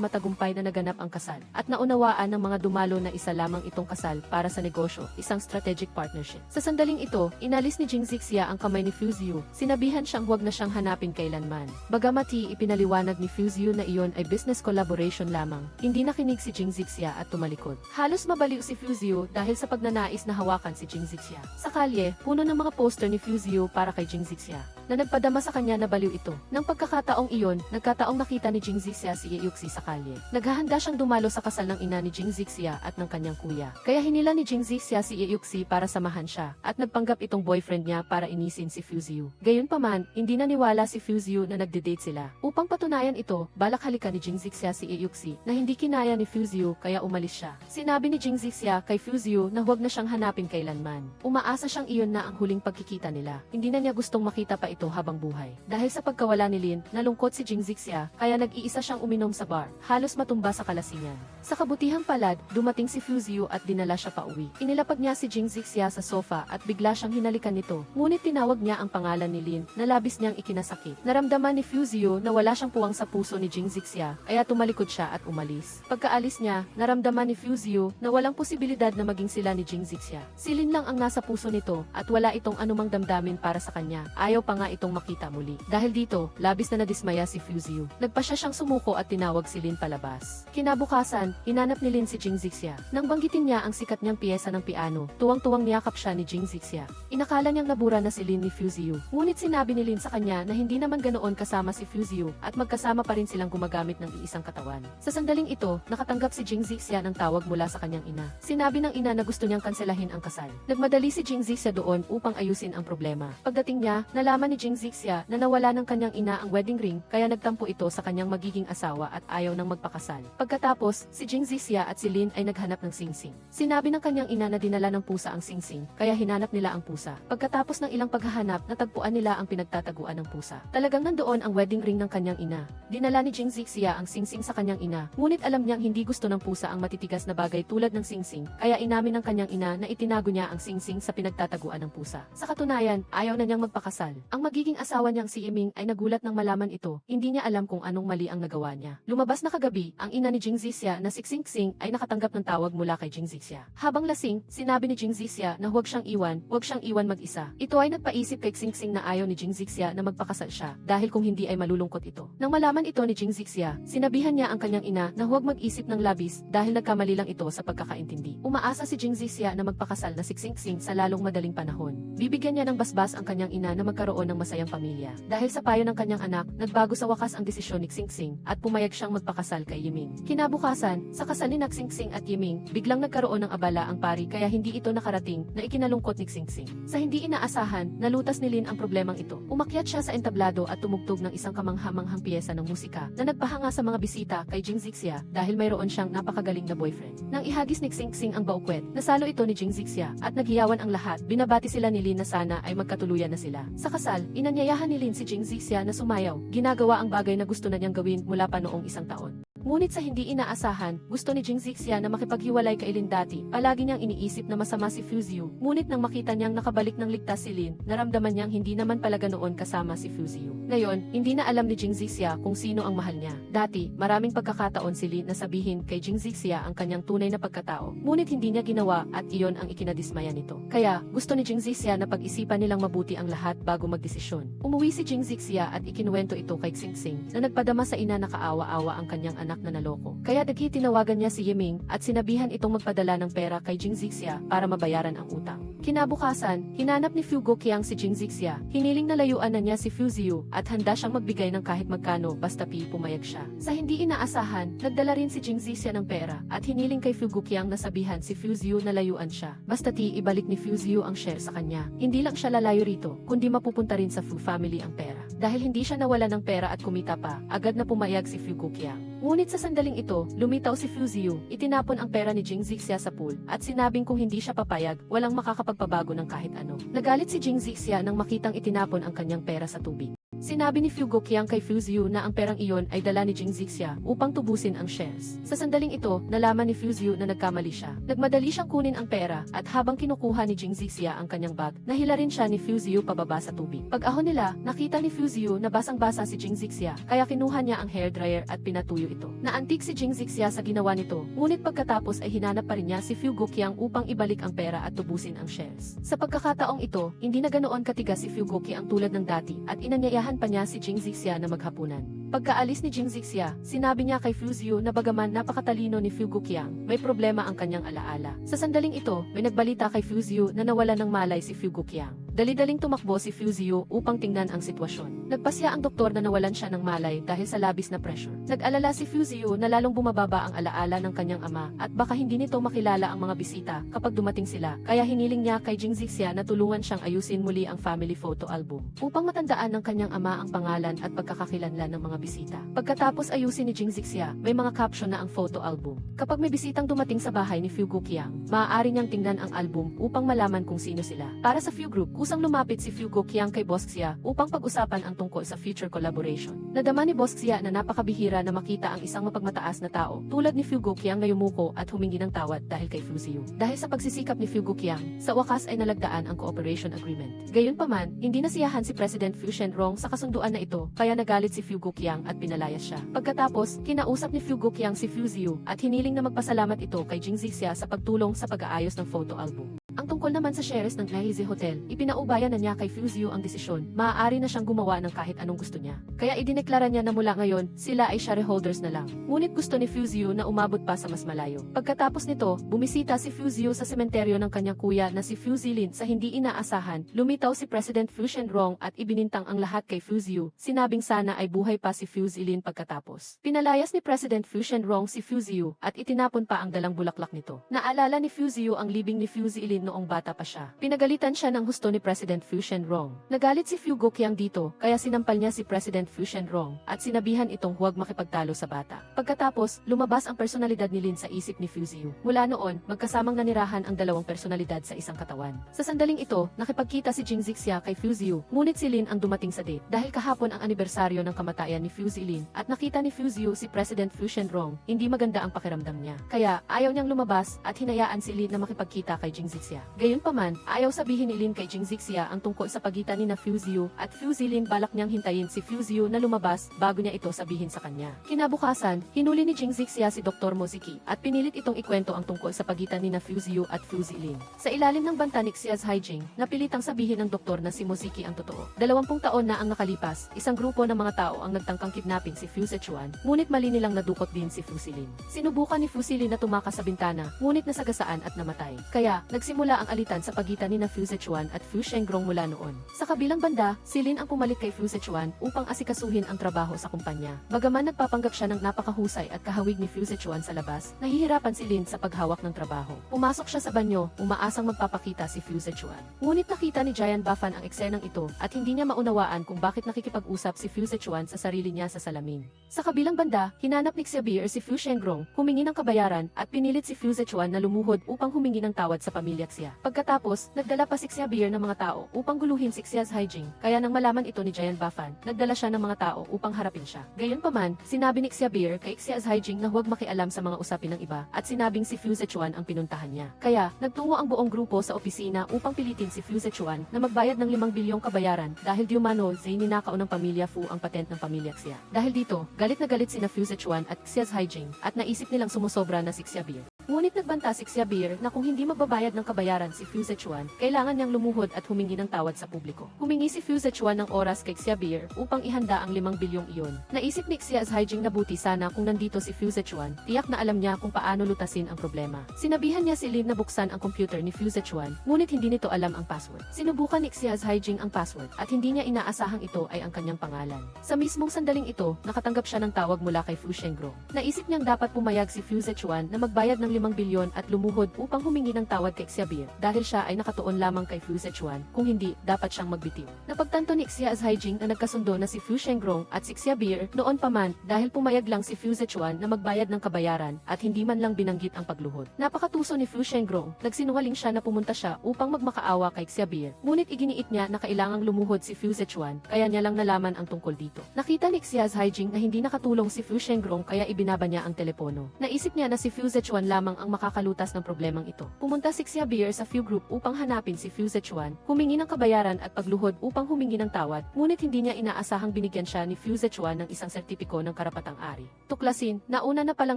matagumpay na naganap ang kasal at naunawaan ng mga dumalo na isa lamang itong kasal para sa negosyo, isang strategic partnership. Sa sandaling ito, inalis ni Jing Zixia ang kamay ni Fuzio, sinabihan siyang huwag na siyang hanapin kailanman. Bagamati ipinaliwanag ni Fuzio na iyon ay business collaboration lamang, hindi nakinig si Jing Zixia at tumalikod. Halos mabaliw si Fuzio dahil sa pagnanais na hawakan si Jing Zixia. Sa kalye, puno ng mga poster ni Fuzio para kay Jing Zixia, na nagpadama sa kanya na baliw ito. Nang pagkakataong iyon, nagkataong nakita ni Jing Zixia si Yeyuxi sa kalye. Naghahanda siyang dumalo sa kasal ng ina ni Jing Zixia at ng kanyang kuya. Kaya hinila ni Jing Zixia si Yeyuxi para samahan siya, at nagpanggap itong boyfriend niya para inisin si Fuzio. Gayunpaman, hindi naniwala si Fuzio na nagde-date sila. Upang patunayan ito, balak halikan ni Jing Zixia si Yeyuxi na hindi kinaya ni Fuzio kaya umalis siya. Sinabi ni Jing Zixia kay Fuzio na huwag na siyang hanapin kailanman. Umaasa siyang iyon na ang huling pagkikita nila. Hindi na niya gustong makita pa ito habang buhay. Dahil sa pagkawala ni Lin, nalungkot si Jing Zixia kaya nag-iisa siyang uminom sa bar, halos matumba sa kalasingan. Sa kabutihang palad, dumating si Fuzio at dinala siya pauwi. Inilapag niya si Jing Zixia sa sofa at bigla siyang hinalikan nito. Ngunit tinawag niya ang pangalan ni Lin na labis niyang ikinasakit. Naramdaman ni Fuzio na wala siyang puwang sa puso ni Jing Zixia kaya tumalikod siya at umalis. Pagkaalis niya, naramdaman ni Fuzio na walang posibilidad na maging sila ni Jing Zixia. Si Lin lang ang nasa puso nito at wala itong anumang damdamin para sa kanya. Ayaw pa nga itong makita muli. Dahil dito, labis na nadismaya si Fuzio. Nagpasya siyang sumuko at tinawag si Lin palabas. Kinabukasan, hinanap ni Lin si Jing Zixia. Nang banggitin niya ang sikat niyang piyesa ng piano, tuwang-tuwang niyakap siya ni Jing Zixia. Inakala niyang nabura na si Lin ni Fuzio. Ngunit sinabi ni Lin sa kanya na hindi naman ganoon kasama si Fuzio at magkasama pa rin silang gumagamit ng iisang katawan. Sa sandaling ito, nakatanggap si Jing Zixia ng tawag mula sa kanyang ina. Sinabi ng ina na gusto niyang kanselahin ang kasal. Nagmadali si Jing Zixia doon upang ayusin ang problema. Pagdating niya, nalaman ni Jing Zixia na nawala ng kanyang ina ang wedding ring kaya nagtampo ito sa kanyang magiging asawa at ayaw nang magpakasal. Pagkatapos, si Jing Zixia at si Lin ay naghanap ng singsing. Sinabi ng kanyang ina na dinala ng pusa ang singsing kaya hinanap nila ang pusa. Pagkatapos ng ilang paghahanap, natagpuan nila ang pinagtataguan ng pusa. Talagang nandoon ang wedding ring ng kanyang ina. Dinala ni Jing Zixia ang singsing sa kanyang ina, ngunit alam niyang hindi gusto ng pusa ang matitigas na bagay tulad ng singsing, kaya inamin ng kanyang ina na itinago niya ang singsing sa pinagtataguan ng pusa. Sa katunayan, ayaw na niyang magpakasal. Ang magiging asawa niyang si Yiming ay nagulat nang malaman ito. Hindi niya alam kung anong mali ang nagawa niya. Lumabas na kagabi, ang ina ni Jing Zixia na si Xing ay nakatanggap ng tawag mula kay Jing Zixia. Habang lasing, sinabi ni Jing Zixia na huwag siyang iwan mag-isa. Ito ay nagpaisip kay Xing na ayaw ni Jing Zixia na magpakasal siya dahil kung hindi ay malulungkot ito. Nang malaman ito ni Jing Zixia, sinabihan niya ang kanyang ina na huwag mag-isip ng labis dahil nagkamali lang ito sa pagkakaintindi. Umaasa si Jing Zixia na magpakasal na si Xing sa lalong madaling panahon. Bibigyan niya ng basbas ang kanyang ina na magkaroon ng masayang pamilya. Dahil sa payo ng kanyang anak, nagbago sa wakas ang desisyon ni Xing at pumayag siyang magpakasal kay Yiming. Kinabukasan, sa kasal ni Xing at Yiming, biglang nagkaroon ng abala ang pari kaya hindi ito nakarating na ikinalungkot ni Xing. Sa hindi inaasahan, nalutas ni Lin ang problemang ito. Umakyat siya sa entablado at tumugtog ng isang kamangha-manghang piyesa ng musika na nagpahanga sa mga bisita kay Jing Zixia dahil mayroon siyang napakagaling na boyfriend. Nang ihagis ni Xing ang baukwet, nasalo ito ni Jing Zixia at naghiyawan ang lahat. Binabati sila ni Lin na sana ay magkatuluyan na sila. Sa kasal, inanyayahan ni Lin si Jing Zixia na sumayaw. Ginagawa ang bagay na gusto na niyang gawin mula pa noong isang taon. Ngunit sa hindi inaasahan, gusto ni Jing Zixia na makipaghiwalay kay Lin dati. Palagi niyang iniisip na masama si Fuzio. Ngunit nang makita niyang nakabalik ng ligtas si Lin, naramdaman niyang hindi naman pala ganoon kasama si Fuzio. Ngayon, hindi na alam ni Jing Zixia kung sino ang mahal niya. Dati, maraming pagkakataon si Lin na sabihin kay Jing Zixia ang kanyang tunay na pagkatao. Ngunit hindi niya ginawa at iyon ang ikinadismaya nito. Kaya, gusto ni Jing Zixia na pag-isipan nilang mabuti ang lahat bago magdesisyon. Umuwi si Jing Zixia at ikinuwento ito kay Xing na nagpadama sa ina na kaawa-awa ang kanyang anak na naloko. Kaya daghi tinawagan niya si Yiming at sinabihan itong magpadala ng pera kay Jing Zixia para mabayaran ang utang. Kinabukasan, hinanap ni Fugo Qiang si Jing Zixia. Hiniling na layuan na niya si Fuzio at handa siyang magbigay ng kahit magkano basta pumayag siya. Sa hindi inaasahan, nagdala rin si Jing Zixia ng pera at hiniling kay Fugo Qiang na sabihan si Fuzio na layuan siya. Basta ibalik ni Fuzio ang share sa kanya. Hindi lang siya lalayo rito, kundi mapupunta rin sa Fu family ang pera. Dahil hindi siya nawala ng pera at kumita pa, agad na pumayag si Fugo Qiang. Ngunit sa sandaling ito, lumitaw si Fuzio, itinapon ang pera ni Jing Zixia sa pool, at sinabing kung hindi siya papayag, walang makakapagpabago ng kahit ano. Nagalit si Jing Zixia nang makitang itinapon ang kanyang pera sa tubig. Sinabi ni Fugo Qiang kay Fuzio na ang perang iyon ay dala ni Jing Zixia upang tubusin ang shares. Sa sandaling ito, nalaman ni Fuzio na nagkamali siya. Nagmadali siyang kunin ang pera at habang kinukuha ni Jing Zixia ang kanyang bag, nahila rin siya ni Fuzio pababa sa tubig. Pag-ahon nila, nakita ni Fuzio na basang-basa si Jing Zixia kaya kinuha niya ang hairdryer at pinatuyo ito. Naantig si Jing Zixia sa ginawa nito, ngunit pagkatapos ay hinanap pa rin niya si Fugo Qiang upang ibalik ang pera at tubusin ang shares. Sa pagkakataong ito, hindi na ganoon katigas si Fugo Qiang tulad ng dati at inanyayahan sinamahan pa niya si Jing Zixia na maghapunan. Pagkaalis ni Jing Zixia, sinabi niya kay Fu Ziyu na bagaman napakatalino ni Fu Guqiang, may problema ang kanyang alaala. Sa sandaling ito, may nagbalita kay Fu Ziyu na nawala ng malay si Fu Guqiang. Dali-daling tumakbo si Fu Ziyu upang tingnan ang sitwasyon. Nagpasya ang doktor na nawalan siya ng malay dahil sa labis na pressure. Nag-alala si Fu Ziyu na lalong bumababa ang alaala ng kanyang ama at baka hindi nito makilala ang mga bisita kapag dumating sila. Kaya hiniling niya kay Jing Zixia na tulungan siyang ayusin muli ang family photo album upang matandaan ng kanyang ama ang pangalan at pagkakakilanlan ng mga bisita. Pagkatapos ayusin ni Jing Zixia, may mga caption na ang photo album. Kapag may bisitang dumating sa bahay ni Fu Guqiang, maaari niyang tingnan ang album upang malaman kung sino sila. Para sa Fu Group, kusang lumapit si Fu Guqiang kay Boss Xia upang pag-usapan ang tungkol sa future collaboration. Nadama ni Boss Xia na napakabihira na makita ang isang mapagmataas na tao tulad ni Fu Guqiang na yumuko at humingi ng tawad dahil kay Fu Ziyu. Dahil sa pagsisikap ni Fu Guqiang, sa wakas ay nalagdaan ang cooperation agreement. Gayunpaman, hindi nasiyahan si President Fu Shenrong sa kasunduan na ito, kaya nagalit si Fu Guqiang at pinalayas siya. Pagkatapos, kinausap ni Fu Guqiang si Fu Ziyu at hiniling na magpasalamat ito kay Jing Zixia sa pagtulong sa pag-aayos ng photo album. Ang tungkol naman sa shares ng Naize Hotel, ipinaubayan na niya kay Fu Ziyu ang desisyon, maaari na siyang gumawa ng kahit anong gusto niya. Kaya idineklara niya na mula ngayon, sila ay shareholders na lang. Ngunit gusto ni Fu Ziyu na umabot pa sa mas malayo. Pagkatapos nito, bumisita si Fu Ziyu sa sementeryo ng kanyang kuya na si Fu Zilin sa hindi inaasahan, lumitaw si President Fu Shenrong at ibinintang ang lahat kay Fu Ziyu, sinabing sana ay buhay pa si Fu Zilin pagkatapos. Pinalayas ni President Fu Shenrong si Fu Ziyu at itinapon pa ang dalang bulaklak nito. Naalala ni Fu Ziyu ang libing ni Fu Zilin noong bata pa siya. Pinagalitan siya ng husto ni President Fu Shenrong. Nagalit si Fu Guqiang dito, kaya sinampal niya si President Fu Shenrong at sinabihan itong huwag makipagtalo sa bata. Pagkatapos, lumabas ang personalidad ni Lin sa isip ni Fu Ziyu. Mula noon, magkasamang nanirahan ang dalawang personalidad sa isang katawan. Sa sandaling ito, nakipagkita si Jing Zixia kay Fu Ziyu, ngunit si Lin ang dumating sa date dahil kahapon ang anibersaryo ng kamatayan ni Fu Zilin at nakita ni Fu Ziyu si President Fu Shenrong, hindi maganda ang pakiramdam niya. Kaya, ayaw niyang lumabas at hinayaan si Lin na makipagkita kay Jing Zixia. Gayunpaman, ayaw sabihin ni Lin kay Jing Zixia ang tungkol sa pagitan ni na Fu Ziyu at Fu Zilin, balak niyang hintayin si Fu Ziyu na lumabas bago niya ito sabihin sa kanya. Kinabukasan, hinuli ni Jing Zixia si Dr. Mosiki at pinilit itong ikwento ang tungkol sa pagitan ni na Fu Ziyu at Fu Zilin. Sa ilalim ng banta ni Xia's Haijing, napilitang sabihin ng doktor na si Mosiki ang totoo. 20 taon na ang nakalipas, isang grupo ng mga tao ang nagtangkang kidnapping si Fu Zhechuan, ngunit mali nilang nadukot din si Fu Zilin. Sinubukan ni Fu Zilin na tumakas sa bintana, ngunit nasagasaan at namatay. Kaya, nagsimula ang alitan sa pagitan ni na Fu Zhechuan at Fu Shengrong mula noon. Sa kabilang banda, si Lin ang pumalit kay Fu Zhechuan upang asikasuhin ang trabaho sa kumpanya. Bagaman nagpapanggap siya ng napakahusay at kahawig ni Fu Zhechuan sa labas, nahihirapan si Lin sa paghawak ng trabaho. Pumasok siya sa banyo, umaasang magpapakita si Fu Zhechuan. Ngunit nakita ni Giant Bafan ang eksenang ito at hindi niya maunawaan kung bakit nakikipag-usap si Fu Zhechuan sa sarili niya sa salamin. Sa kabilang banda, hinanap ni Xiaobier si Fu Shengrong, humingi ng kabayaran at pinilit si Fu Zhechuan na lumuhod upang humingi ng tawad sa pamilya Xia. Pagkatapos, nagdala pa si Xiaobier ng mga tao upang guluhin si Xia's Haijing, kaya nang malaman ito ni Giant Bafan, nagdala siya ng mga tao upang harapin siya. Gayunpaman, sinabi ni Xiaobier kay Xia's Haijing na huwag makialam sa mga usapin ng iba at sinabing si Fu Zhechuan ang pinuntahan niya. Kaya, nagtungo ang buong grupo sa opisina upang pilitin si Fu Zhechuan na magbayad ng 5 bilyong kabayaran dahil di umano Zay ninakaw ng pamilya Fu ang patent ng pamilya Xia. Dahil dito, galit na galit sina Fu Zhechuan at Xia's Haijing at naisip nilang sumusobra na si Xiaobier. Ngunit nagbanta si Xiaobier na kung hindi magbabayad ng kabayaran si Fu Zhechuan, kailangan niyang lumuhod at humingi ng tawad sa publiko. Humingi si Fu Zhechuan ng oras kay Xiaobier upang ihanda ang 5 bilyong iyon. Naisip ni Xia's Haijing na buti sana kung nandito si Fu Zhechuan, tiyak na alam niya kung paano lutasin ang problema. Sinabihan niya si Lin na buksan ang computer ni Fu Zhechuan, ngunit hindi nito alam ang password. Sinubukan ni Xia's Haijing ang password at hindi niya inaasahang ito ay ang kanyang pangalan. Sa mismong sandaling ito, nakatanggap siya ng tawag mula kay Fu Shengrong. Naisip niyang dapat pumayag si Fu Zhechuan na magbayad ng 5 bilyon at lumuhod upang humingi ng tawad kay Xiaobier dahil siya ay nakatuon lamang kay Fu Zhechuan, kung hindi, dapat siyang magbitiw. Napagtanto ni Xia's Haijing na nagkasundo na si Fu Shengrong at si Xiaobier noon pa man dahil pumayag lang si Fu Zhechuan na magbayad ng kabayaran at hindi man lang binanggit ang pagluhod. Napakatuso ni Fu Shengrong, nagsinungaling siya na pumunta siya upang magmakaawa kay Xiaobier, ngunit iginiit niya na kailangang lumuhod si Fu Zhechuan, kaya niya lang nalaman ang tungkol dito. Nakita ni Xia's Haijing na hindi nakatulong si Fu Shengrong kaya ibinaba niya ang telepono. Naisip niya na si Fu Zhechuan lamang lamang ang makakalutas ng problemang ito. Pumunta si Xiaobier sa Fu Group upang hanapin si Fu Zhechuan, humingi ng kabayaran at pagluhod upang humingi ng tawad, ngunit hindi niya inaasahang binigyan siya ni Fu Zhechuan ng isang sertipiko ng karapatang-ari. Tuklasin, nauna na palang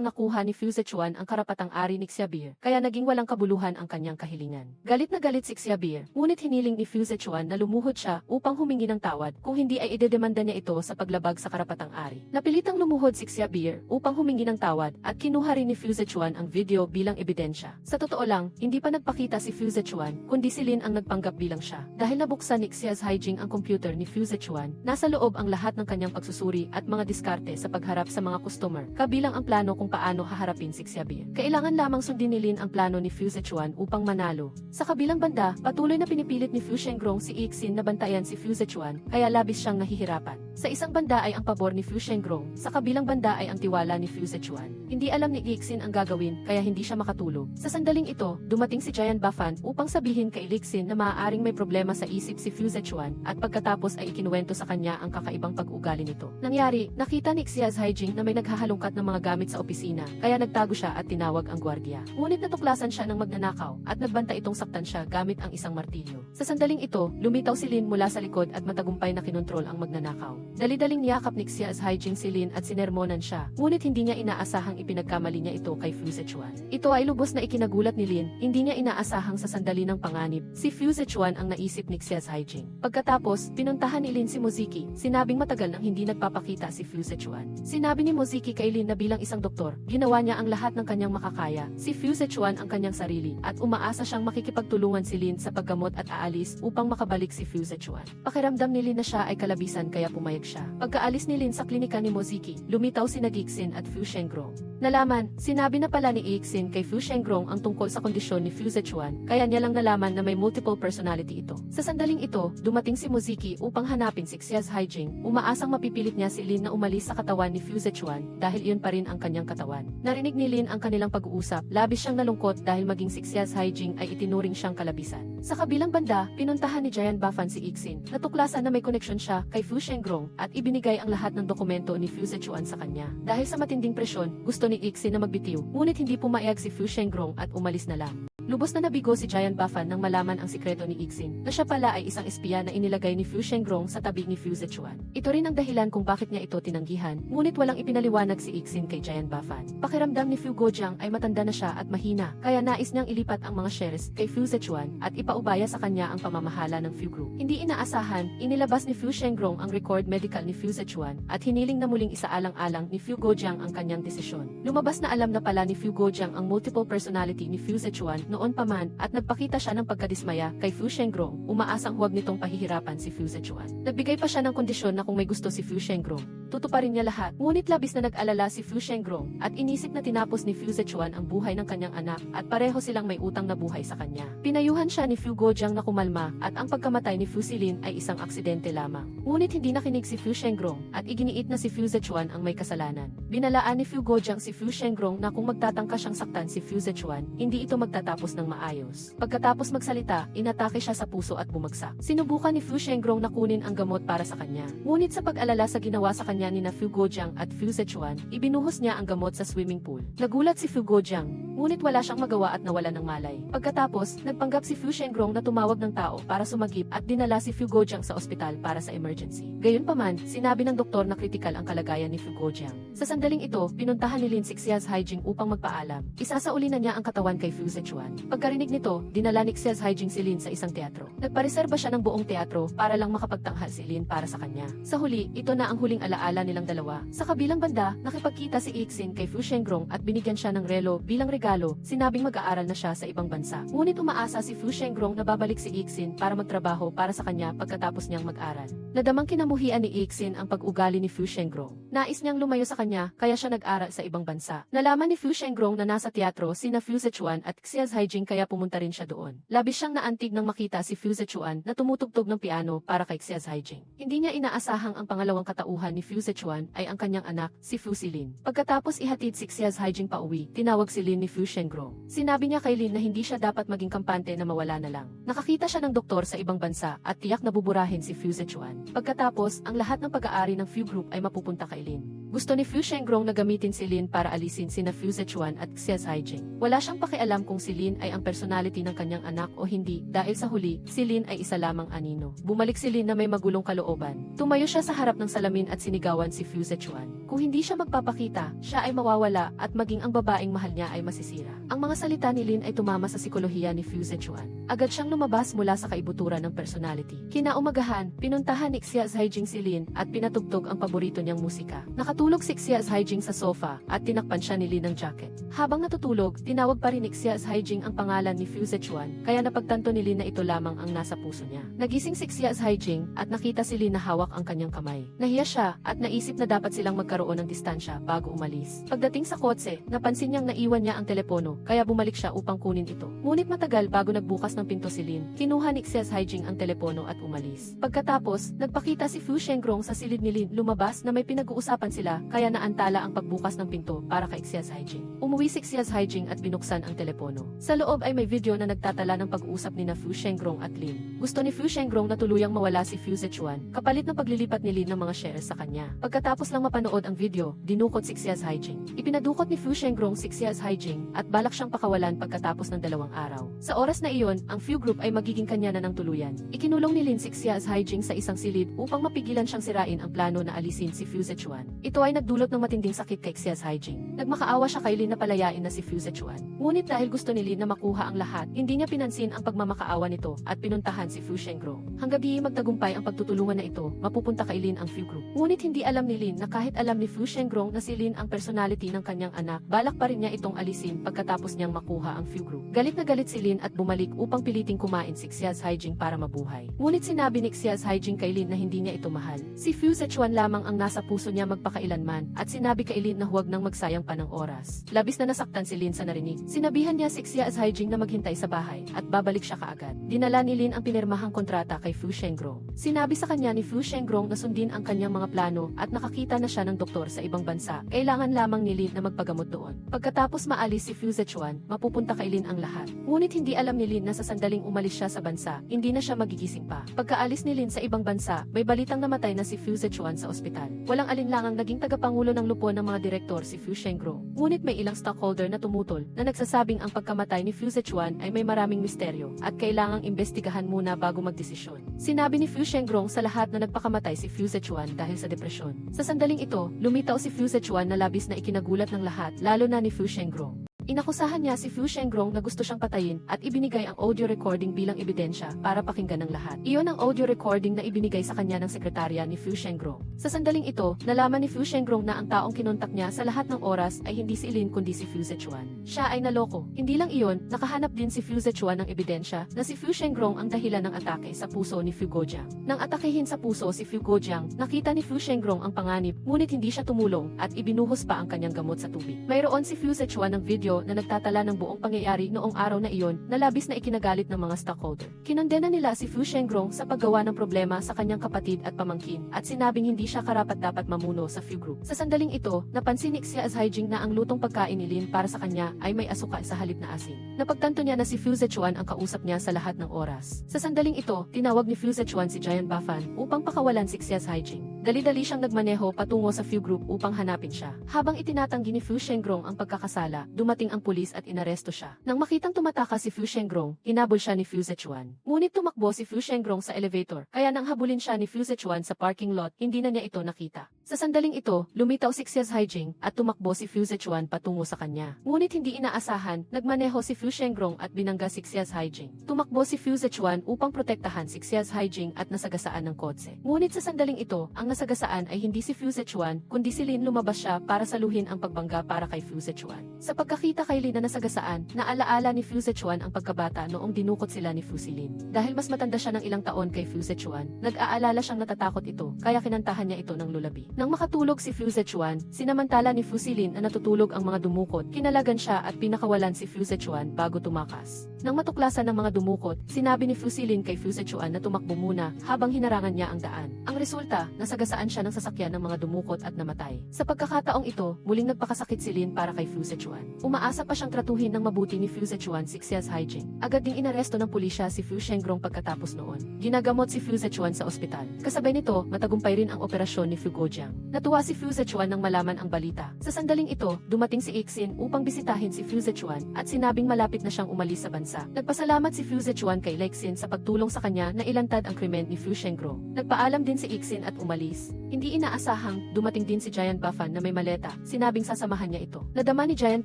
nakuha ni Fu Zhechuan ang karapatang-ari ni Xiaobier, kaya naging walang kabuluhan ang kanyang kahilingan. Galit na galit si Xiaobier, ngunit hiniling ni Fu Zhechuan na lumuhod siya upang humingi ng tawad, kung hindi ay idedemanda niya ito sa paglabag sa karapatang-ari. Napilitang lumuhod si Xiaobier upang humingi ng tawad at kinuha rin ni Fu Zhechuan ang video bilang ebidensya. Sa totoo lang, hindi pa nagpakita si Fu Zhechuan, kundi si Lin ang nagpanggap bilang siya. Dahil nabuksan ni Xiaz Haijing ang computer ni Fu Zhechuan, nasa loob ang lahat ng kanyang pagsusuri at mga diskarte sa pagharap sa mga customer, kabilang ang plano kung paano haharapin si Xiaobier. Kailangan lamang sundin ni Lin ang plano ni Fu Zhechuan upang manalo. Sa kabilang banda, patuloy na pinipilit ni Fu Shengrong si Ixin na bantayan si Fu Zhechuan, kaya labis siyang nahihirapan. Sa isang banda ay ang pabor ni Fu Shengrong, sa kabilang banda ay ang tiwala ni Fu Zhechuan. Hindi alam ni Ixin ang gagawin, kaya hindi siya makatulog. Sa sandaling ito, dumating si Jian Bafan upang sabihin kay Ixin na maaaring may problema sa isip si Fu Zhechuan, at pagkatapos ay ikinuwento sa kanya ang kakaibang pag-ugali nito. Nangyari, nakita ni Xiaz Haijing na may naghahalongkat ng mga gamit sa opisina, kaya nagtago siya at tinawag ang gwardiya. Ngunit natuklasan siya ng magnanakaw, at nagbanta itong saktan siya gamit ang isang martilyo. Sa sandaling ito, lumitaw si Lin mula sa likod at matagumpay na kinontrol ang magnanakaw. Dali-daling niyakap ni Xiaz Haijing si Lin at sinermonan siya, ngunit hindi niya inaasahang ipinagkamali niya ito kay Fu Zhechuan. Ito ay lubos na ikinagulat ni Lin, hindi niya inaasahang sa sandali ng panganib, si Fu Zhechuan ang naisip ni Xiaz Haijing. Pagkatapos, pinuntahan ni Lin si Moziki, sinabing matagal nang hindi nagpapakita si Fu Zhechuan. Sinabi ni Moziki kay Lin na bilang isang doktor, ginawa niya ang lahat ng kanyang makakaya, si Fu Zhechuan ang kanyang sarili, at umaasa siyang makikipagtulungan si Lin sa paggamot at aalis upang makabalik si Fu Zhechuan. Pakiramdam ni Lin na siya ay kalabisan kaya pumayag siya. Pagkaalis ni Lin sa klinika ni Moziki, lumitaw si Ixin at Fu Shengrong. Nalaman, sinabi na pala ni Ixin kay Fu Shengrong ang tungkol sa kondisyon ni Fu Zhechuan, kaya niya lang nalaman na may multiple personality ito. Sa sandaling ito, dumating si Moziki upang hanapin si Xiaz Haijing, umaasang mapipilit niya si Lin na umalis sa katawan ni Fu Zhechuan dahil iyon pa rin ang kanyang katawan. Narinig ni Lin ang kanilang pag-uusap, labis siyang nalungkot dahil maging si Xiaz Haijing ay itinuring siyang kalabisan. Sa kabilang banda, pinuntahan ni Jian Bafan si Ixin, natuklasan na may koneksyon siya kay Fu Shengrong at ibinigay ang lahat ng dokumento ni Fu Zhechuan sa kanya. Dahil sa matinding presyon, gusto ni Ixin na magbitiw, ngunit hindi pumayag si Fu Shengrong at umalis na lang. Lubos na nabigo si Jian Bafan nang malaman ang sikreto ni Ixin, na siya pala ay isang espiya na inilagay ni Fu Shengrong sa tabi ni Fu Zhechuan. Ito rin ang dahilan kung bakit niya ito tinanggihan, ngunit walang ipinaliwanag si Ixin kay Jian Bafan. Pakiramdam ni Fu Gojiang ay matanda na siya at mahina, kaya nais niyang ilipat ang mga shares kay Fu Zhechuan at ipaubaya sa kanya ang pamamahala ng Fu Group. Hindi inaasahan, inilabas ni Fu Shengrong ang record medical ni Fu Zhechuan at hiniling na muling isaalang-alang ni Fu Gojiang ang kanyang desisyon. Lumabas na alam na pala ni Fu Gojiang ang multiple personality ni Fu Zhechuan noon pa man at nagpakita siya ng pagkadismaya kay Fu Shengrong, umaasang huwag nitong pahihirapan si Fu Zhechuan. Nagbigay pa siya ng kondisyon na kung may gusto si Fu Shengrong, tutuparin niya lahat. Ngunit labis na nag-alala si Fu Shengrong at inisip na tinapos ni Fu Zhechuan ang buhay ng kanyang anak at pareho silang may utang na buhay sa kanya. Pinayuhan siya ni Fu Gojiang na kumalma at ang pagkamatay ni Fu Silin ay isang aksidente lamang. Ngunit hindi nakinig si Fu Shengrong at iginiit na si Fu Zhechuan ang may kasalanan. Binalaan ni Fu Gojiang si Fu Shengrong na kung magtatangka siyang saktan si Fu Zhechuan, hindi ito magtatapos ng maayos. Pagkatapos magsalita, inatake siya sa puso at bumagsak. Sinubukan ni Fu Shengrong na kunin ang gamot para sa kanya. Ngunit sa pag-alala sa ginawa sa kanya ni na Fu Gojiang at Fu Zhechuan, ibinuhos niya ang gamot sa swimming pool. Nagulat si Fu Gojiang, ngunit wala siyang magawa at nawala ng malay. Pagkatapos, nagpanggap si Fu Shengrong na tumawag ng tao para sumagip at dinala si Fu Gojiang sa ospital para sa emergency. Gayunpaman, sinabi ng doktor na kritikal ang kalagayan ni Fu Gojiang. Sa sandaling ito, pinuntahan ni Lin si Xiaz Haijing upang magpaalam. Isasauli na niya ang katawan kay Fu Zhechuan. Pagkarinig nito, dinala ni Xiaz Haijing si Lin sa isang teatro. Nagpareserba siya ng buong teatro para lang makapagtanghal si Lin para sa kanya. Sa huli, ito na ang huling alaala nilang dalawa. Sa kabilang banda, nakipagkita si Ixin kay Fu Shengrong at binigyan siya ng relo bilang regalo, sinabing mag-aaral na siya sa ibang bansa. Ngunit umaasa si Fu Shengrong na babalik si Ixin para magtrabaho para sa kanya pagkatapos niyang mag-aral. Nadamang kinamuhian ni Ixin ang pag-ugali ni Fu Shengrong. Nais niyang lumayo sa kanya, kaya siya nag-aral sa ibang bansa. Nalaman ni Fu Shengrong na nasa teatro sina Fu Zhechuan at Xiaz Haijing kaya pumunta rin siya doon. Labis siyang naantig nang makita si Fu Zhechuan na tumutugtog ng piano para kay Xiaz Haijing. Hindi niya inaasahang ang pangalawang katauhan ni Fu Zhechuan ay ang kanyang anak, si Fu Silin. Pagkatapos ihatid si Xiaz Haijing pauwi, tinawag si Lin ni Fu Shengrong. Sinabi niya kay Lin na hindi siya dapat maging kampante na mawala na lang. Nakakita siya ng doktor sa ibang bansa at tiyak na buburahin si Fu Zhechuan. Pagkatapos, ang lahat ng pag-aari ng Fu Group ay mapupunta kay kay Lin. Gusto ni Fu Shengrong na gamitin si Lin para alisin sina Fu Zechuan at Xia Haijing. Wala siyang pakialam kung si Lin ay ang personality ng kanyang anak o hindi dahil sa huli, si Lin ay isa lamang anino. Bumalik si Lin na may magulong kalooban. Tumayo siya sa harap ng salamin at sinigawan si Fu Zechuan. Kung hindi siya magpapakita, siya ay mawawala at maging ang babaeng mahal niya ay masisira. Ang mga salita ni Lin ay tumama sa sikolohiya ni Fu Zechuan. Agad siyang lumabas mula sa kaibuturan ng personality. Kinaumagahan, pinuntahan ni Xia Haijing si Lin at pinatugtog ang paborito niyang musika. Nakatulog si Xia Haijing sa sofa at tinakpan siya ni Lin ng jacket. Habang natutulog, tinawag pa rin ni Xia Haijing ang pangalan ni Fu Zechuan, kaya napagtanto ni Lin na ito lamang ang nasa puso niya. Nagising si Xia Haijing at nakita si Lin na hawak ang kanyang kamay. Nahiya siya at naisip na dapat silang magkaroon ng distansya bago umalis. Pagdating sa kotse, napansin niyang naiwan niya ang telepono, kaya bumalik siya upang kunin ito. Ngunit matagal bago nagbukas ng pinto si Lin, kinuha ni Xia Haijing ang telepono at umalis. Pagkatapos, nagpakita si Fu Shengrong sa silid ni Lin, lumabas na may pinag-uusapan sila, kaya naantala ang pagbukas ng pinto para kay Xia Haijing. Umuwi si Xia Haijing at binuksan ang telepono. Sa loob ay may video na nagtatala ng pag-uusap ni na Fu Shengrong at Lin. Gusto ni Fu Shengrong na tuluyang mawala si Fu Zechuan, kapalit ng paglilipat ni Lin ng mga shares sa kanya. Pagkatapos lang mapanood ang video, dinukot si Xia Haijing. Ipinadukot ni Fu Shengrong si Xia Haijing at balak siyang pakawalan pagkatapos ng 2 araw. Sa oras na iyon, ang Fu Group ay magiging kanya na ng tuluyan. Ikinulong ni Lin si Xia Haijing sa isang silid upang mapigilan siyang sirain ang plano na alisin si Fu Zechuan. Ito ay nagdulot ng matinding sakit kay Xia Haijing. Nagmakaawa siya kay Lin na palayain na si Fu Zechuan. Ngunit dahil gusto ni Lin na makuha ang lahat, hindi niya pinansin ang pagmamakaawa nito at pinuntahan si Fu Shengrong. Hanggang di magtagumpay ang pagtutulungan na ito, mapupunta kay Lin ang Fu Group. Ngunit hindi alam ni Lin na kahit alam ni Fu Shengrong na si Lin ang personality ng kanyang anak, balak pa rin niya itong alisin pagkatapos niyang makuha ang Fu Group. Galit na galit si Lin at bumalik upang piliting kumain si Xia Haijing para mabuhay. Ngunit sinabi ni Xia Haijing kay Lin na hindi niya ito mahal. Si Fu Zechuan lamang ang nasa puso niya magpakailanman at sinabi kay Lin na huwag nang magsayang pa ng oras. Labis na nasaktan si Lin sa narinig. Sinabihan niya si Xia Haijing na maghintay sa bahay at babalik siya kaagad. Dinala ni Lin ang pinirmahang kontrata kay Fu Shengrong. Sinabi sa kanya ni Fu Shengrong na sundin ang kanyang mga plano at nakakita na siya ng doktor sa ibang bansa. Kailangan lamang ni Lin na magpagamot doon. Pagkatapos maalis si Fu Zechuan, mapupunta kay Lin ang lahat. Ngunit hindi alam ni Lin na sa sandaling umalis siya sa bansa, hindi na siya magigising pa. Pagkaalis ni Lin sa ibang bansa, may balitang namatay na si Fu Zechuan sa ospital. Walang alinlangang naging tagapangulo ng lupon ng mga direktor si Fu Shengrong. Ngunit may ilang stockholder na tumutol na nagsasabing ang pagkamatay ni Fu Zechuan ay may maraming misteryo at kailangang imbestigahan muna bago magdesisyon. Sinabi ni Fu Shengrong sa lahat na nagpakamatay si Fu Zechuan dahil sa depresyon. Sa sandaling ito, lumitaw si Fu Zechuan na labis na ikinagulat ng lahat, lalo na ni Fu Shengrong. Inakusahan niya si Fu Shengrong na gusto siyang patayin at ibinigay ang audio recording bilang ebidensya para pakinggan ng lahat. Iyon ang audio recording na ibinigay sa kanya ng sekretarya ni Fu Shengrong. Sa sandaling ito, nalaman ni Fu Shengrong na ang taong kinontak niya sa lahat ng oras ay hindi si Lin kundi si Fu Zechuan. Siya ay naloko. Hindi lang iyon, nakahanap din si Fu Zechuan ng ebidensya na si Fu Shengrong ang dahilan ng atake sa puso ni Fu Gojiang. Nang atakehin sa puso si Fu Gojiang, nakita ni Fu Shengrong ang panganib, ngunit hindi siya tumulong at ibinuhos pa ang kanyang gamot sa tubig. Mayroon si Fu Zechuan ng video na nagtatala ng buong pangyayari noong araw na iyon na labis na ikinagalit ng mga stockholder. Kinondena nila si Fu Shengrong sa paggawa ng problema sa kanyang kapatid at pamangkin at sinabing hindi siya karapat-dapat mamuno sa Fu Group. Sa sandaling ito, napansin ni Xia Haijing na ang lutong pagkain ni Lin para sa kanya ay may asukal sa halip na asin. Napagtanto niya na si Fu Zechuan ang kausap niya sa lahat ng oras. Sa sandaling ito, tinawag ni Fu Zechuan si Giant Bafan upang pakawalan si Xia Haijing. Dali-dali siyang nagmaneho patungo sa Fu Group upang hanapin siya. Habang itinatanggi ni Fu Shengrong ang pagkakasala, dumating ang pulis at inaresto siya. Nang makitang tumatakas si Fu Shengrong, hinabol siya ni Fu Zechuan. Ngunit tumakbo si Fu Shengrong sa elevator, kaya nang habulin siya ni Fu Zechuan sa parking lot, hindi na niya ito nakita. Sa sandaling ito, lumitaw si Xia Haijing at tumakbo si Fu Zechuan patungo sa kanya. Ngunit hindi inaasahan, nagmaneho si Fu Shengrong at binangga si Xia Haijing. Tumakbo si Fu Zechuan upang protektahan si Xia Haijing at nasagasaan ng kotse. Ngunit sa sandaling ito, ang nasagasaan ay hindi si Fu Zechuan, kundi si Lin. Lumabas siya para saluhin ang pagbangga para kay Fu Zechuan. Sa pagkakita kay Lin na nasagasaan, naalaala ni Fu Zechuan ang pagkabata noong dinukot sila ni Fu Silin. Dahil mas matanda siya ng ilang taon kay Fu Zechuan, nag-aalala siyang natatakot ito, kaya kinantahan niya ito ng lulabi. Nang makatulog si Fu Zechuan, sinamantala ni Fu Silin na natutulog ang mga dumukot, kinalagan siya at pinakawalan si Fu Zechuan bago tumakas. Nang matuklasan ng mga dumukot, sinabi ni Fu Silin kay Fu Zechuan na tumakbo muna habang hinarangan niya ang daan. Ang resulta, nasagasaan siya ng sasakyan ng mga dumukot at namatay. Sa pagkakataong ito, muling nagpakasakit si Lin para kay Fu Zechuan. Umaasa pa siyang tratuhin ng mabuti ni Fu Zechuan si Xia's Haijing. Agad ding inaresto ng pulisya si Fu Shengrong pagkatapos noon. Ginagamot si Fu Zechuan sa ospital. Kasabay nito, matagumpay rin ang operasyon ni Fu Gojiang. Natuwa si Fu Zechuan nang malaman ang balita. Sa sandaling ito, dumating si Ixin upang bisitahin si Fu Zechuan at sinabing malapit na siyang umalis sa bansa. Nagpasalamat si Fu Zechuan kay Lexin sa pagtulong sa kanya na ilantad ang krimen ni Fu Shengrong. Nagpaalam din si Ixin at umalis. Hindi inaasahang, dumating din si Giant Buffan na may maleta. Sinabing sasamahan niya ito. Nadama ni Giant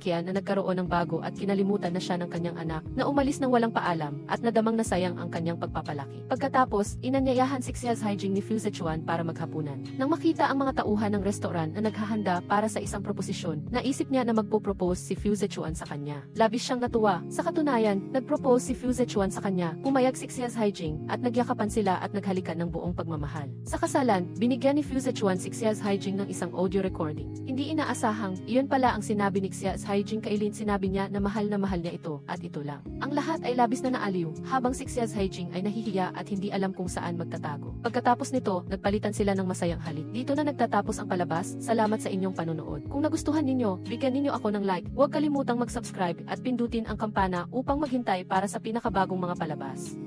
Qian na nagkaroon ng bago at kinalimutan na siya ng kanyang anak na umalis ng walang paalam at nadamang nasayang ang kanyang pagpapalaki. Pagkatapos, inanyayahan si Xia's Haijing ni Fu Zechuan para maghapunan. Nang makita ang mga tauhan ng restoran na naghahanda para sa isang proposisyon, naisip niya na magpo-propose si Fu Zechuan sa kanya. Labis siyang natuwa. Sa katunayan, nag-propose si Fu Zechuan sa kanya, pumayag si Xia's Haijing at nagyakapan sila at naghalikan ng buong pagmamahal. Sa kasalan, binigyan ni Fu Zechuan si Xia's Haijing ng isang audio recording. Hindi inaasahang, iyon pala ang sinabi ni Xia's Haijing kay Lin. Sinabi niya na mahal niya ito at ito lang. Ang lahat ay labis na naaliw, habang si Xia's Haijing ay nahihiya at hindi alam kung saan magtatago. Pagkatapos nito, nagpalitan sila ng masayang halik. Dito na nagtatapos ang palabas. Salamat sa inyong panonood. Kung nagustuhan ninyo, bigyan ninyo ako ng like. Huwag kalimutang mag-subscribe at pindutin ang kampana upang maghintay para sa pinakabagong mga palabas.